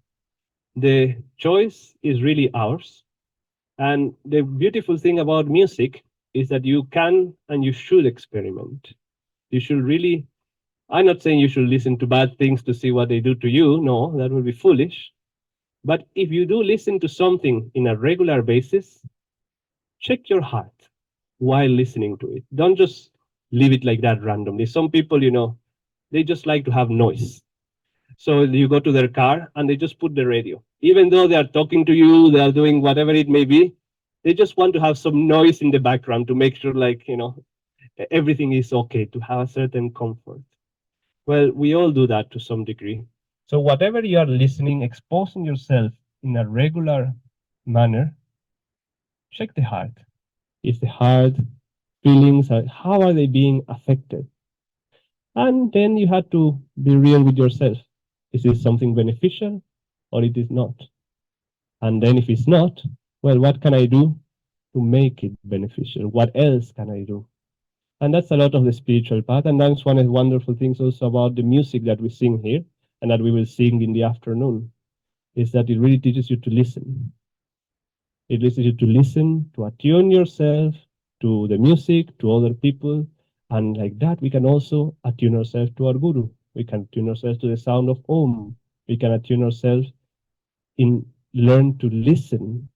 The choice is really ours. And the beautiful thing about music is that you can and you should experiment. You should really, I'm not saying you should listen to bad things to see what they do to you. No, that would be foolish. But if you do listen to something in a regular basis, check your heart while listening to it. Don't just leave it like that randomly. Some people, they just like to have noise. So you go to their car and they just put the radio. Even though they are talking to you, they are doing whatever it may be, they just want to have some noise in the background to make sure, like, everything is okay, to have a certain comfort. Well, we all do that to some degree. So whatever you are listening, exposing yourself in a regular manner, check the heart. Is the heart feelings, how are they being affected? And then you have to be real with yourself. Is this something beneficial or it is not? And then if it's not, well, what can I do to make it beneficial? What else can I do? And that's a lot of the spiritual path. And that's one of the wonderful things also about the music that we sing here and that we will sing in the afternoon, is that it really teaches you to listen. It teaches you to listen, to attune yourself to the music, to other people. And like that, we can also attune ourselves to our guru. We can attune ourselves to the sound of Om. We can attune ourselves in learn to listen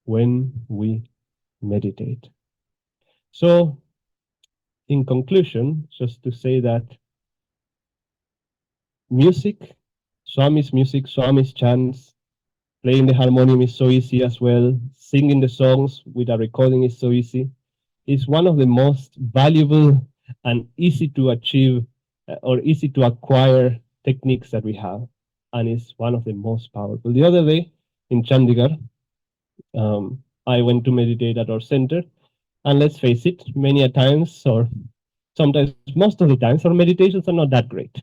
when we meditate. So, in conclusion, just to say that music, Swami's chants, playing the harmonium is so easy as well. Singing the songs with a recording is so easy. It's one of the most valuable and easy to achieve or easy to acquire techniques that we have. And it's one of the most powerful. The other day in Chandigarh, I went to meditate at our center. And let's face it, many a times, or sometimes most of the times, our meditations are not that great.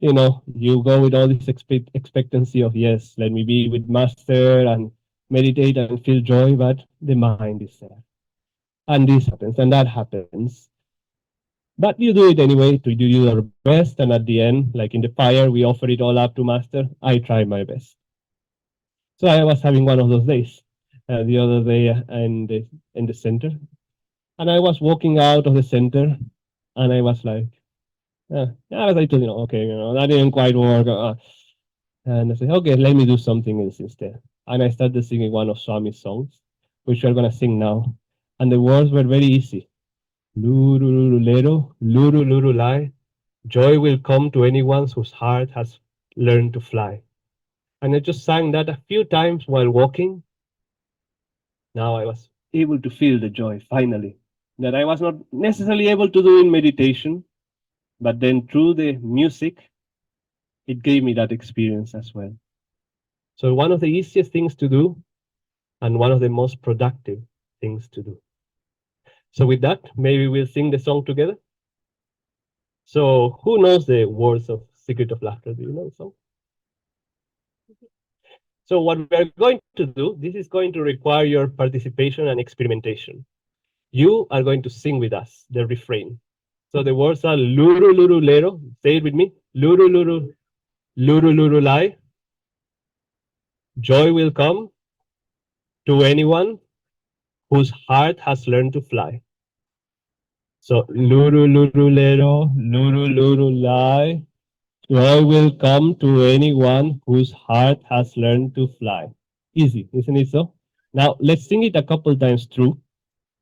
You go with all this expectancy of, yes, let me be with master and meditate and feel joy, but the mind is there. And this happens and that happens. But you do it anyway, to do your best, and at the end, like in the fire, we offer it all up to master. I try my best. So I was having one of those days the other day in the center, and I was walking out of the center, and I was like, yeah, I was like, okay, that didn't quite work. And I said, okay, let me do something else instead. And I started singing one of Swami's songs, which we're going to sing now. And the words were very easy. Lurululero, lurulurulai. Joy will come to anyone whose heart has learned to fly. And I just sang that a few times while walking. Now I was able to feel the joy finally that I was not necessarily able to do in meditation, but then through the music, it gave me that experience as well. So, one of the easiest things to do and one of the most productive things to do. So, with that, maybe we'll sing the song together. So, who knows the words of Secret of Laughter? Do you know the song? So, what we're going to do, this is going to require your participation and experimentation. You are going to sing with us the refrain. So, the words are luru luru lero. Say it with me. Luru luru luru luru lai. Joy will come to anyone whose heart has learned to fly. So, luru luru lero, luru luru lai. Joy will come to anyone whose heart has learned to fly. Easy, isn't it so? Now, let's sing it a couple times through,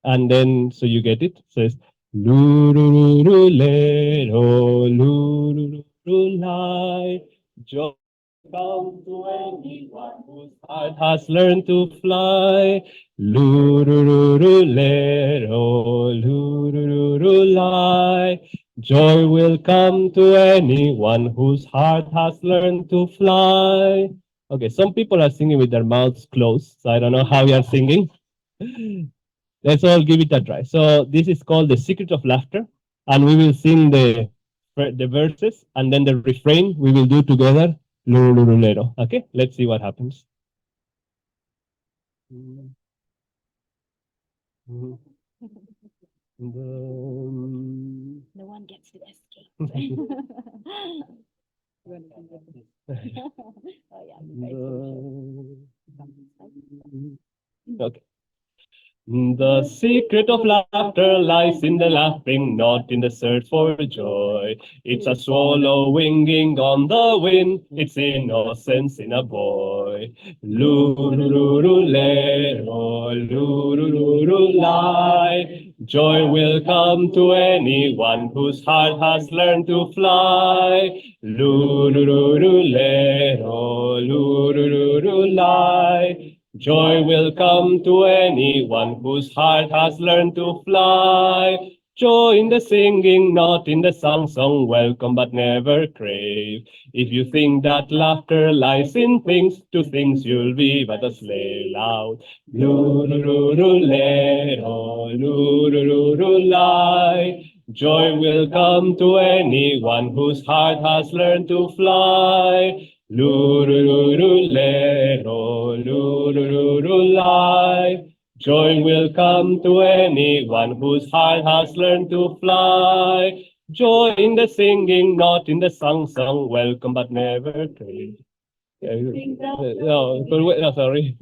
and then so you get it. So it's luru luru lero, luru luru lai. Joy come to anyone whose heart has learned to fly. Lurururulero, lurururulai. Joy will come to anyone whose heart has learned to fly. Okay, some people are singing with their mouths closed, so I don't know how you are singing. Let's all give it a try. So this is called the secret of laughter, and we will sing the verses, and then the refrain we will do together. Lurururulero. Okay, let's see what happens. No one gets to escape. Oh, yeah. Okay. The secret of laughter lies in the laughing, not in the search for joy. It's a swallow winging on the wind, it's innocence in a boy. Lurururulero, lurururulai. Joy will come to anyone whose heart has learned to fly. Lurururulero, lurururulai. Joy will come to anyone whose heart has learned to fly. Joy in the singing, not in the song. Welcome but never crave. If you think that laughter lies in things, to things you'll be but a slave loud. Lurururulero, lurururulai. Joy will come to anyone whose heart has learned to fly. Lurururulero, lurururulai. Joy will come to anyone whose heart has learned to fly. Joy in the singing, not in the song. Welcome but never crave. No, sorry.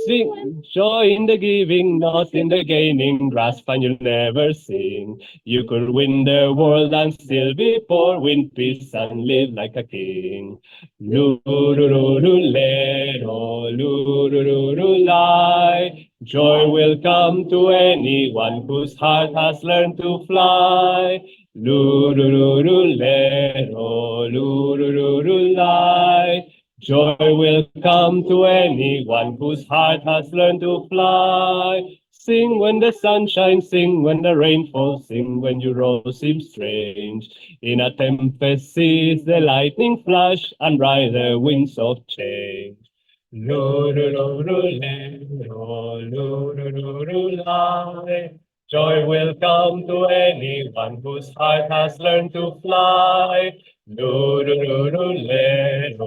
Sing joy in the giving, not in the gaining. Grasp and you'll never sing. You could win the world and still be poor. Win peace and live like a king. Lurururulero, lurururulai. Joy will come to anyone whose heart has learned to fly. Lurururulero, lurururulai. Joy will come to anyone whose heart has learned to fly. Sing when the sun shines, sing when the rain falls, sing when your rose seems strange. In a tempest sees the lightning flash and ride the winds of change. Lurururulero, lurururulai. Joy will come to anyone whose heart has learned to fly. Lurururulero,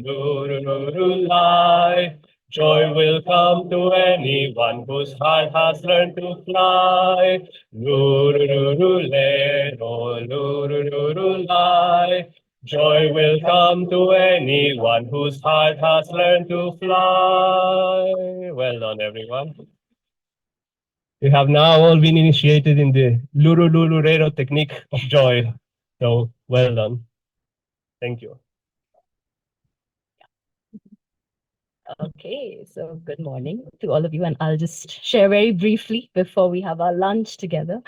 lurururulai. Joy will come to anyone whose heart has learned to fly. Lurururulero, lurururulai. Joy will come to anyone whose heart has learned to fly. Well done, everyone. You have now all been initiated in the Lurururero technique of joy. So, well done. Thank you. Okay, so good morning to all of you, and I'll just share very briefly before we have our lunch together.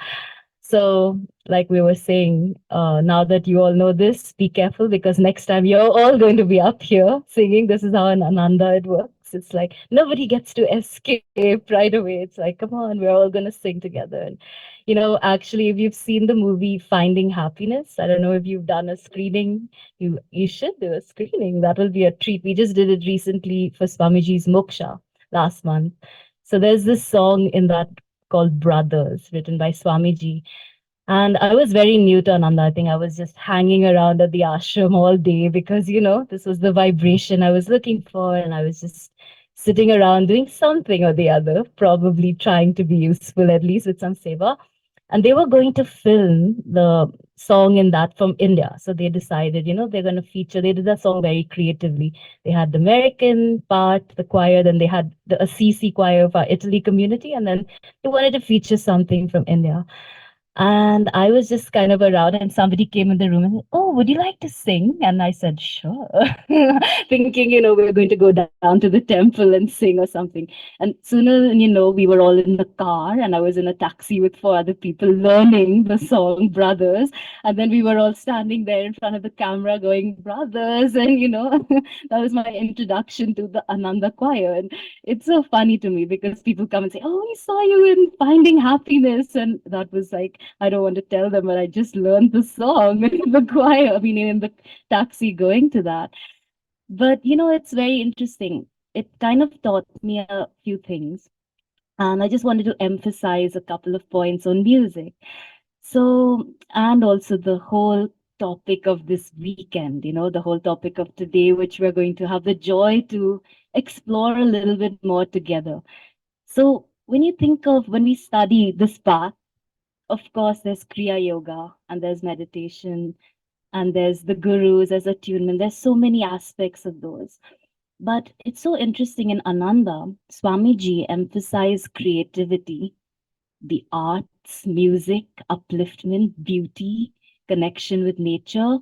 So, like we were saying, now that you all know this, be careful because next time you're all going to be up here singing. This is how in Ananda it works. It's like nobody gets to escape right away. It's like, come on, we're all going to sing together. And, actually, if you've seen the movie Finding Happiness, I don't know if you've done a screening. You should do a screening. That will be a treat. We just did it recently for Swamiji's Moksha last month. So there's this song in that called Brothers, written by Swamiji. And I was very new to Ananda. I think I was just hanging around at the ashram all day because, this was the vibration I was looking for. And I was just sitting around doing something or the other, probably trying to be useful, at least with some seva. And they were going to film the song in that from India. So they decided, they're going to feature, they did that song very creatively. They had the American part, the choir, then they had the Assisi choir of our Italy community, and then they wanted to feature something from India. And I was just kind of around, and somebody came in the room and said, "Oh, would you like to sing?" And I said, "Sure," thinking, we're going to go down to the temple and sing or something. And sooner than we were all in the car, and I was in a taxi with 4 other people learning the song Brothers. And then we were all standing there in front of the camera going, Brothers. And, that was my introduction to the Ananda choir. And it's so funny to me because people come and say, "Oh, we saw you in Finding Happiness." And that was like, I don't want to tell them, but I just learned the song in the choir, in the taxi going to that. But, it's very interesting. It kind of taught me a few things. And I just wanted to emphasize a couple of points on music. So, and also the whole topic of this weekend, the whole topic of today, which we're going to have the joy to explore a little bit more together. So, when we study this path, of course, there's Kriya Yoga and there's meditation and there's the gurus, there's attunement. There's so many aspects of those. But it's so interesting in Ananda, Swamiji emphasized creativity, the arts, music, upliftment, beauty, connection with nature,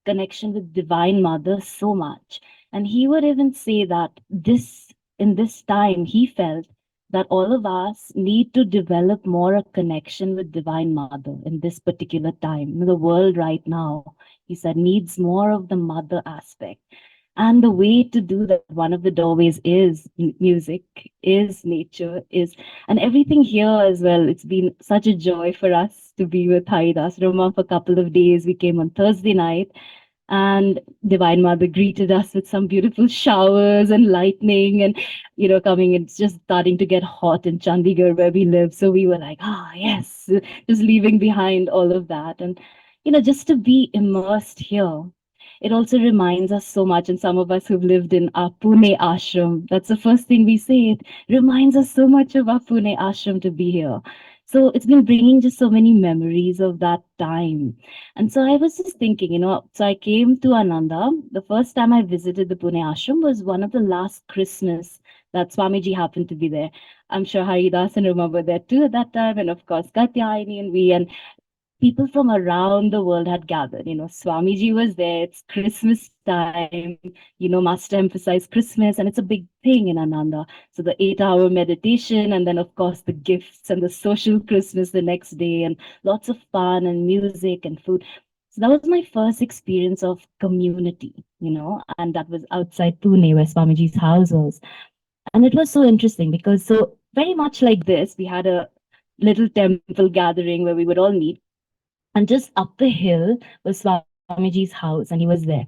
connection with Divine Mother so much. And he would even say that in this time, he felt that all of us need to develop more a connection with Divine Mother in this particular time. The world right now, he said, needs more of the mother aspect. And the way to do that, one of the doorways is music, is nature, is and everything here as well. It's been such a joy for us to be with Haridas Roma for a couple of days. We came on Thursday night, and Divine Mother greeted us with some beautiful showers and lightning, and coming. It's just starting to get hot in Chandigarh where we live. So we were like, yes, just leaving behind all of that, and just to be immersed here. It also reminds us so much, and some of us who've lived in our Pune ashram, that's the first thing we say. It reminds us so much of our Pune ashram to be here. So it's been bringing just so many memories of that time. And so I was just thinking, so I came to Ananda. The first time I visited the Pune ashram was one of the last Christmas that Swamiji happened to be there. I'm sure Haridas and Ruma were there too at that time, and of course Katyayani and we. And people from around the world had gathered. Swamiji was there. It's Christmas time. Master emphasized Christmas, and it's a big thing in Ananda. So the 8-hour meditation, and then of course the gifts and the social Christmas the next day, and lots of fun and music and food. So that was my first experience of community, and that was outside Pune, where Swamiji's house was. And it was so interesting because so very much like this, we had a little temple gathering where we would all meet, and just up the hill was Swamiji's house, and he was there.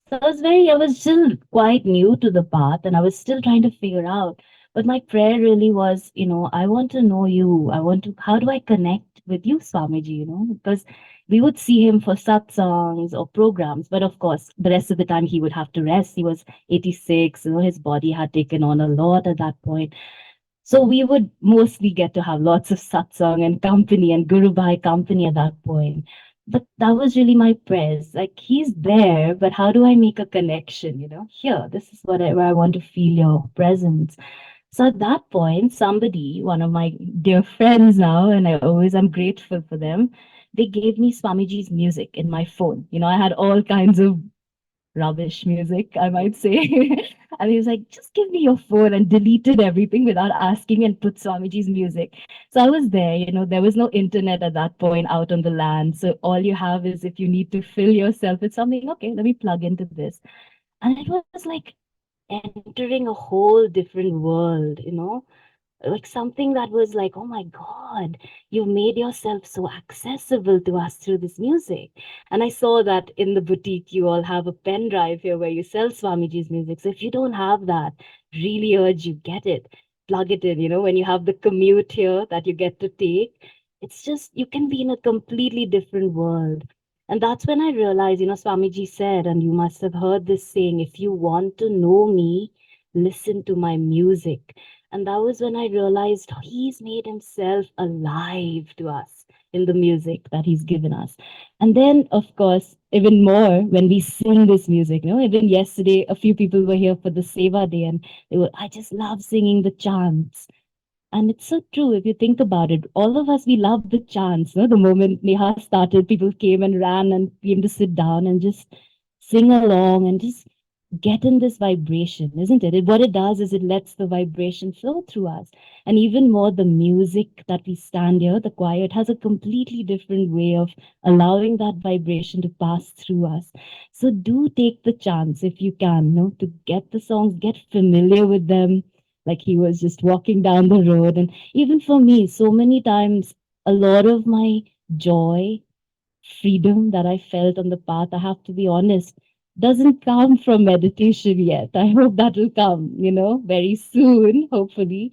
So I was still quite new to the path, and I was still trying to figure out. But my prayer really was, I want to know you. How do I connect with you, Swamiji, because we would see him for satsangs or programs, but of course, the rest of the time he would have to rest. He was 86, his body had taken on a lot at that point. So we would mostly get to have lots of satsang and company and Guru Bhai company at that point. But that was really my prayers. Like he's there, but how do I make a connection? Here, this is where I want to feel your presence. So at that point, somebody, one of my dear friends now, and I'm grateful for them, they gave me Swamiji's music in my phone. I had all kinds of rubbish music, I might say. And he was like, just give me your phone, and deleted everything without asking and put Swamiji's music. So I was there, there was no internet at that point out on the land. So all you have is if you need to fill yourself with something, okay, let me plug into this. And it was like entering a whole different world, like something that was like, oh my God, you've made yourself so accessible to us through this music. And I saw that in the boutique, you all have a pen drive here where you sell Swamiji's music. So if you don't have that, really urge you get it, plug it in, when you have the commute here that you get to take, it's just, you can be in a completely different world. And that's when I realized, Swamiji said, and you must have heard this saying, if you want to know me, listen to my music. And that was when I realized he's made himself alive to us in the music that he's given us. And then, of course, even more when we sing this music, even yesterday, a few people were here for the Seva Day, and I just love singing the chants. And it's so true if you think about it. All of us, we love the chants. The moment Neha started, people came and ran and came to sit down and just sing along and just get in this vibration, isn't it? What it does is it lets the vibration flow through us. And even more, the music that we stand here, the choir, it has a completely different way of allowing that vibration to pass through us. So do take the chance if you can, to get the songs, get familiar with them. Like he was just walking down the road. And even for me, so many times, a lot of my joy, freedom that I felt on the path, I have to be honest, doesn't come from meditation yet. I hope that will come, very soon, hopefully.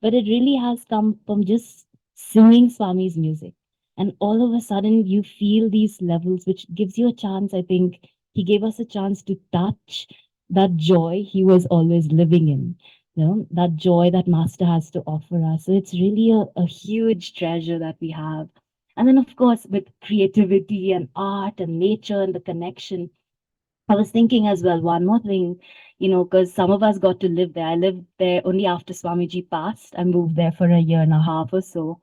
But it really has come from just singing Swami's music. And all of a sudden, you feel these levels, which gives you a chance. I think he gave us a chance to touch that joy he was always living in. That joy that Master has to offer us. So it's really a huge treasure that we have. And then, of course, with creativity and art and nature and the connection, I was thinking as well, one more thing, because some of us got to live there. I lived there only after Swamiji passed. I moved there for a year and a half or so.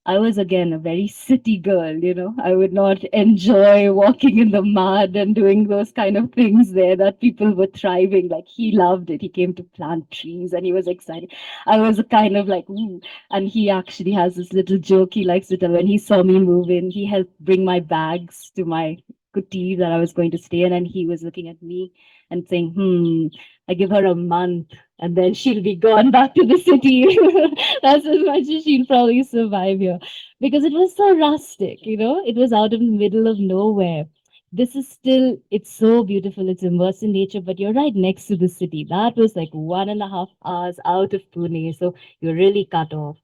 I was again a very city girl. I would not enjoy walking in the mud and doing those kind of things there that people were thriving. Like he loved it. He came to plant trees and he was excited. I was a kind of like, ooh. And he actually has this little joke he likes to tell. When he saw me move in, he helped bring my bags to my kuti that I was going to stay in, and he was looking at me and saying, I give her a month and then she'll be gone back to the city. That's as much as she'll probably survive here. Because it was so rustic. It was out in the middle of nowhere. This is still, it's so beautiful. It's immersed in nature, but you're right next to the city. That was like 1.5 hours out of Pune. So you're really cut off.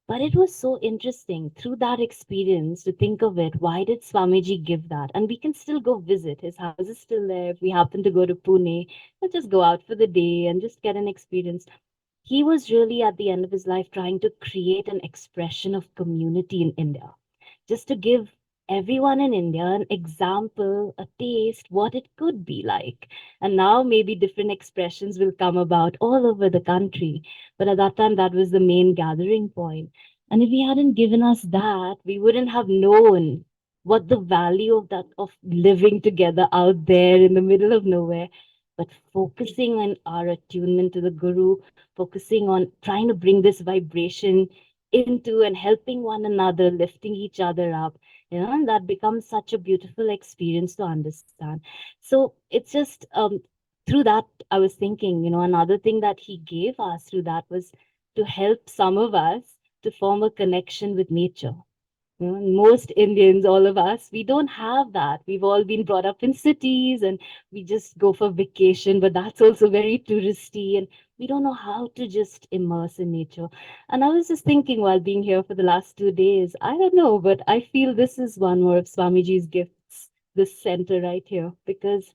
But it was so interesting through that experience to think of it. Why did Swamiji give that? And we can still go visit. His house is still there. If we happen to go to Pune, we'll just go out for the day and just get an experience. He was really at the end of his life trying to create an expression of community in India, just to give everyone in India an example, a taste, what it could be like. And now maybe different expressions will come about all over the country. But at that time, that was the main gathering point. And if he hadn't given us that, we wouldn't have known what the value of that, of living together out there in the middle of nowhere. But focusing on our attunement to the Guru, focusing on trying to bring this vibration into and helping one another, lifting each other up, and that becomes such a beautiful experience to understand. So it's just through that I was thinking, another thing that he gave us through that was to help some of us to form a connection with nature. Most Indians, all of us, we don't have that. We've all been brought up in cities and we just go for vacation, but that's also very touristy and we don't know how to just immerse in nature. And I was just thinking while being here for the last 2 days, I don't know, but I feel this is one more of Swamiji's gifts, this center right here, because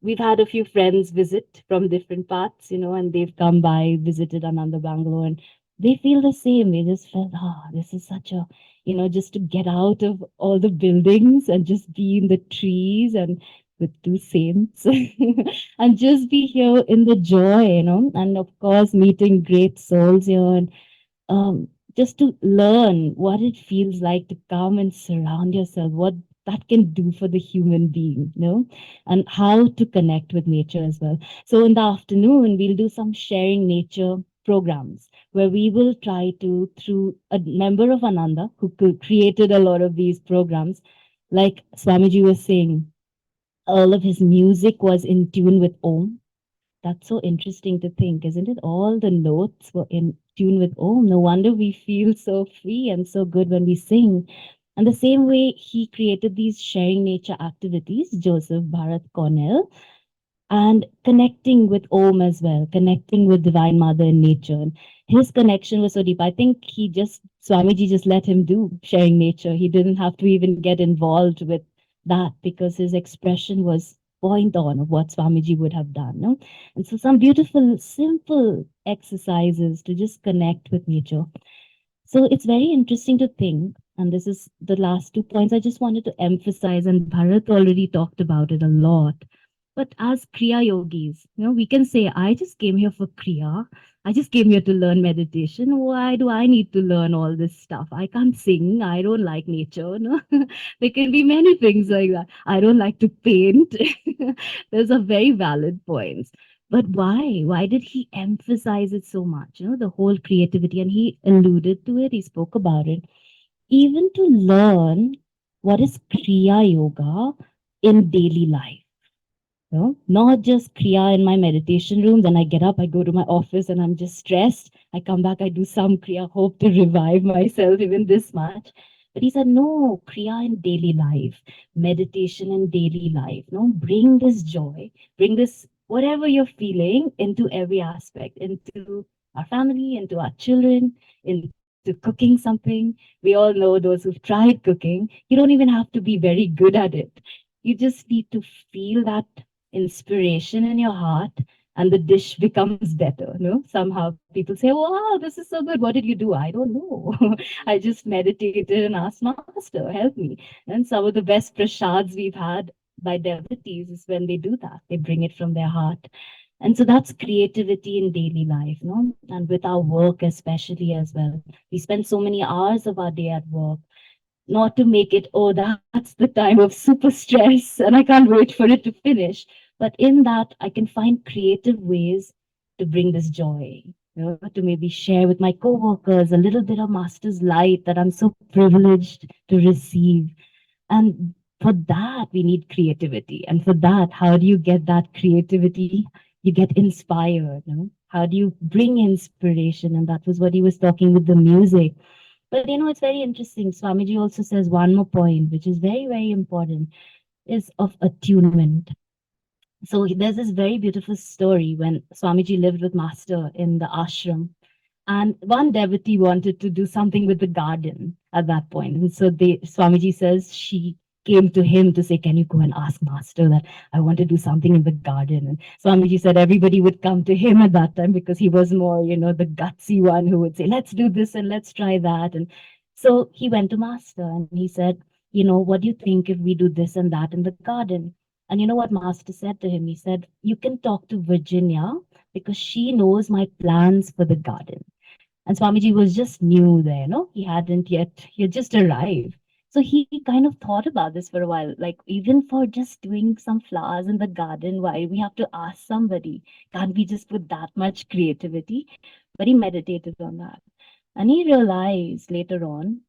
we've had a few friends visit from different parts, and they've come by, visited Ananda, Bangalore, and they feel the same. They just felt, this is such a just to get out of all the buildings and just be in the trees and with two saints and just be here in the joy. And of course, meeting great souls here and just to learn what it feels like to come and surround yourself, what that can do for the human being, and how to connect with nature as well. So in the afternoon, we'll do some sharing nature programs where we will try to, through a member of Ananda who created a lot of these programs, like Swamiji was saying, all of his music was in tune with Om. That's so interesting to think, isn't it? All the notes were in tune with Om. No wonder we feel so free and so good when we sing. And the same way he created these sharing nature activities, Joseph Bharat Cornell, and connecting with Om as well, connecting with Divine Mother in nature. And his connection was so deep. I think Swamiji just let him do sharing nature. He didn't have to even get involved with that because his expression was point on of what Swamiji would have done. No? And so some beautiful, simple exercises to just connect with nature. So it's very interesting to think, and this is the last 2 points I just wanted to emphasize, and Bharat already talked about it a lot. But as Kriya yogis, we can say, I just came here for Kriya. I just came here to learn meditation. Why do I need to learn all this stuff? I can't sing. I don't like nature. No? There can be many things like that. I don't like to paint. Those are very valid points. But why? Why did he emphasize it so much? The whole creativity, and he alluded to it, he spoke about it. Even to learn what is Kriya Yoga in daily life. Not just Kriya in my meditation room. Then I get up, I go to my office and I'm just stressed. I come back, I do some Kriya, hope to revive myself even this much. But he said, no, Kriya in daily life, meditation in daily life. Bring this joy, bring this whatever you're feeling into every aspect, into our family, into our children, into cooking something. We all know those who've tried cooking, you don't even have to be very good at it. You just need to feel that inspiration in your heart and the dish becomes better. Somehow people say, wow, this is so good. What did you do? I don't know. I just meditated and asked Master, help me. And some of the best prasads we've had by devotees is when they do that. They bring it from their heart. And so that's creativity in daily life, no? And with our work, especially as well. We spend so many hours of our day at work, not to make it, oh, that's the time of super stress and I can't wait for it to finish. But in that, I can find creative ways to bring this joy, to maybe share with my coworkers a little bit of master's light that I'm so privileged to receive. And for that, we need creativity. And for that, how do you get that creativity? You get inspired. How do you bring inspiration? And that was what he was talking with the music. But it's very interesting. Swamiji also says one more point, which is very, very important, is of attunement. So there's this very beautiful story when Swamiji lived with Master in the ashram. And one devotee wanted to do something with the garden at that point. And so Swamiji says she came to him to say, can you go and ask Master that I want to do something in the garden? And Swamiji said everybody would come to him at that time because he was more, the gutsy one who would say, let's do this and let's try that. And so he went to Master and he said, what do you think if we do this and that in the garden? And you know what Master said to him? He said, you can talk to Virginia because she knows my plans for the garden. And Swamiji was just new there, he had just arrived. So he kind of thought about this for a while, like even for just doing some flowers in the garden, why we have to ask somebody? Can't we just put that much creativity? But he meditated on that. And he realized later on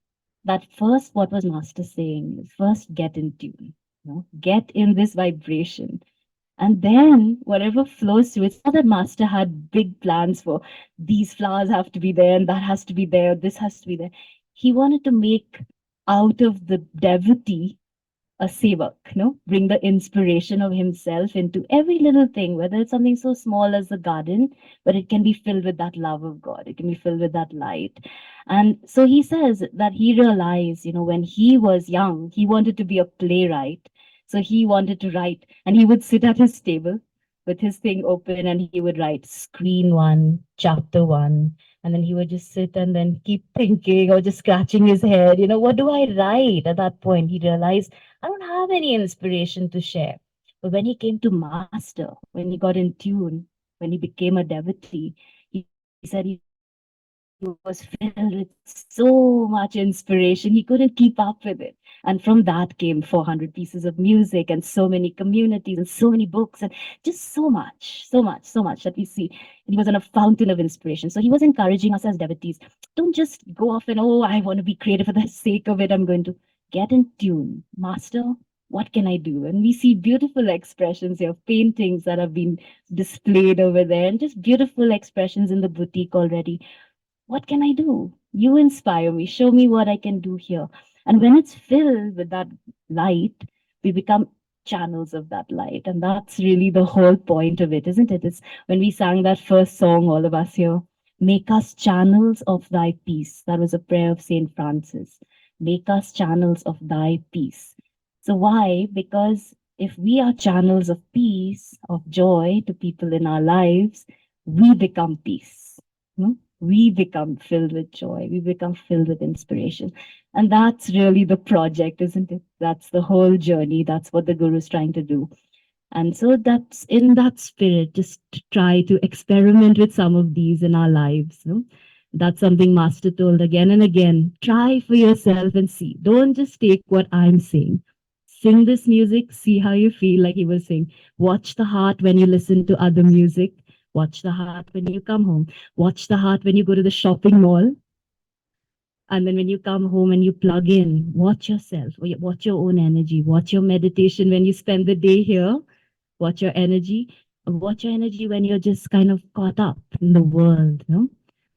that first, what was Master saying? First, get in tune, get in this vibration. And then whatever flows through, it's not that Master had big plans for these flowers have to be there and that has to be there, this has to be there. He wanted to make out of the devotee a sevak, bring the inspiration of himself into every little thing, whether it's something so small as the garden, but it can be filled with that love of God. It can be filled with that light. And so he says that he realized, when he was young, he wanted to be a playwright. So he wanted to write, and he would sit at his table with his thing open and he would write screen one, chapter one. And then he would just sit and then keep thinking or just scratching his head. What do I write? At that point, he realized, I don't have any inspiration to share. But when he came to Master, when he got in tune, when he became a devotee, he said he was filled with so much inspiration, he couldn't keep up with it. And from that came 400 pieces of music and so many communities and so many books and just so much that we see. And he was on a fountain of inspiration. So he was encouraging us as devotees, don't just go off and, oh, I want to be creative for the sake of it. I'm going to get in tune. Master, what can I do? And we see beautiful expressions here, paintings that have been displayed over there, and just beautiful expressions in the boutique already. What can I do? You inspire me. Show me what I can do here. And when it's filled with that light, we become channels of that light. And that's really the whole point of it, isn't it? It's when we sang that first song, all of us here, make us channels of thy peace. That was a prayer of St. Francis. Make us channels of thy peace. So why? Because if we are channels of peace, of joy to people in our lives, we become peace. We become filled with joy. We become filled with inspiration. And that's really the project, isn't it? That's the whole journey. That's what the Guru is trying to do. And so that's in that spirit, just to try to experiment with some of these in our lives. That's something Master told again and again. Try for yourself and see. Don't just take what I'm saying. Sing this music, see how you feel, like he was saying. Watch the heart when you listen to other music. Watch the heart when you come home. Watch the heart when you go to the shopping mall. And then when you come home and you plug in, watch yourself, watch your own energy, watch your meditation when you spend the day here, watch your energy, when you're just kind of caught up in the world.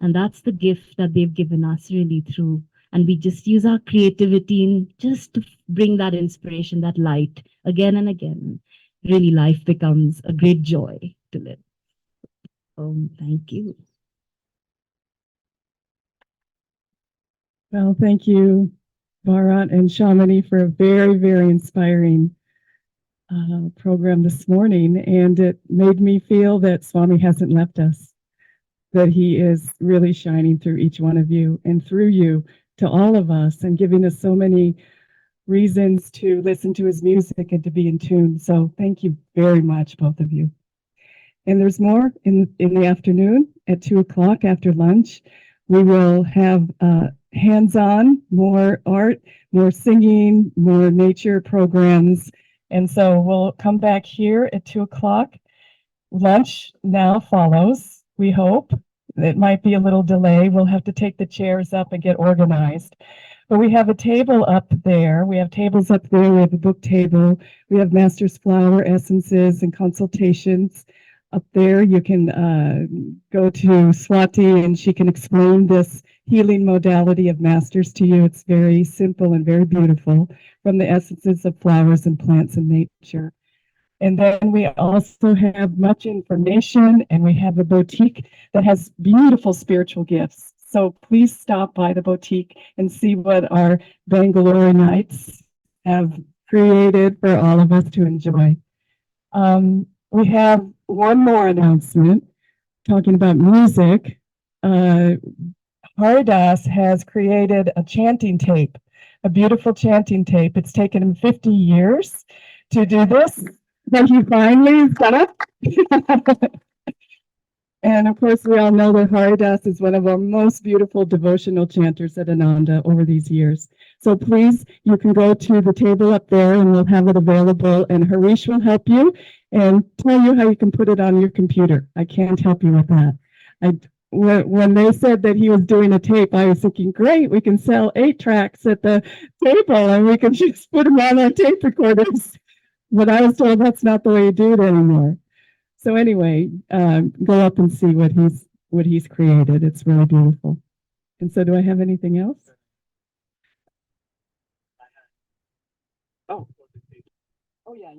And that's the gift that they've given us really through. And we just use our creativity in just to bring that inspiration, that light again and again. Really, life becomes a great joy to live. Thank you. Well, thank you, Bharat and Shamini, for a very, very inspiring program this morning. And it made me feel that Swami hasn't left us, that he is really shining through each one of you and through you to all of us and giving us so many reasons to listen to his music and to be in tune. So thank you very much, both of you. And there's more in the afternoon at 2 o'clock after lunch. We will have hands-on, more art, more singing, more nature programs. And so we'll come back here at 2 o'clock. Lunch now follows, we hope. It might be a little delay. We'll have to take the chairs up and get organized. But we have a table up there. We have tables up there. We have a book table. We have Master's Flower Essences and consultations. Up there, you can go to Swati and she can explain this healing modality of Masters to you. It's very simple and very beautiful from the essences of flowers and plants and nature. And then we also have much information, and we have a boutique that has beautiful spiritual gifts. So please stop by the boutique and see what our Bangaloreites have created for all of us to enjoy. We have one more announcement talking about music. Haridas has created a chanting tape, a beautiful chanting tape. It's taken him 50 years to do this. But he finally has done it. And of course, we all know that Haridas is one of our most beautiful devotional chanters at Ananda over these years. So please, you can go to the table up there and we'll have it available, and Harish will help you and tell you how you can put it on your computer. I can't help you with that. When they said that he was doing a tape, I was thinking, great, we can sell 8 tracks at the table and we can just put them on our tape recorders. But I was told that's not the way you do it anymore. So anyway, go up and see what he's created. It's really beautiful. And so, do I have anything else? Oh yeah.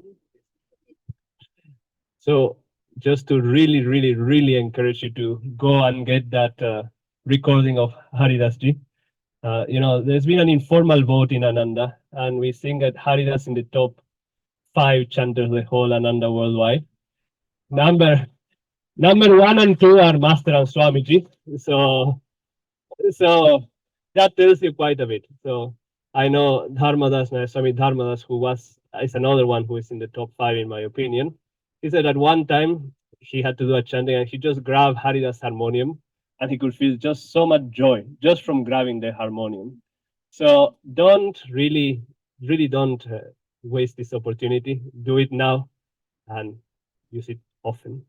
So just to really encourage you to go and get that recording of Haridasji. There's been an informal vote in Ananda, and we sing at Haridas in the top 5 chanters the whole Ananda worldwide. Number 1 and 2 are Master and Swamiji. So that tells you quite a bit. So I know Dharmadas, Swami Dharmadas, is another one who is in the top 5 in my opinion. He said at one time he had to do a chanting and he just grabbed Haridas harmonium and he could feel just so much joy just from grabbing the harmonium. So don't really don't waste this opportunity. Do it now and use it often.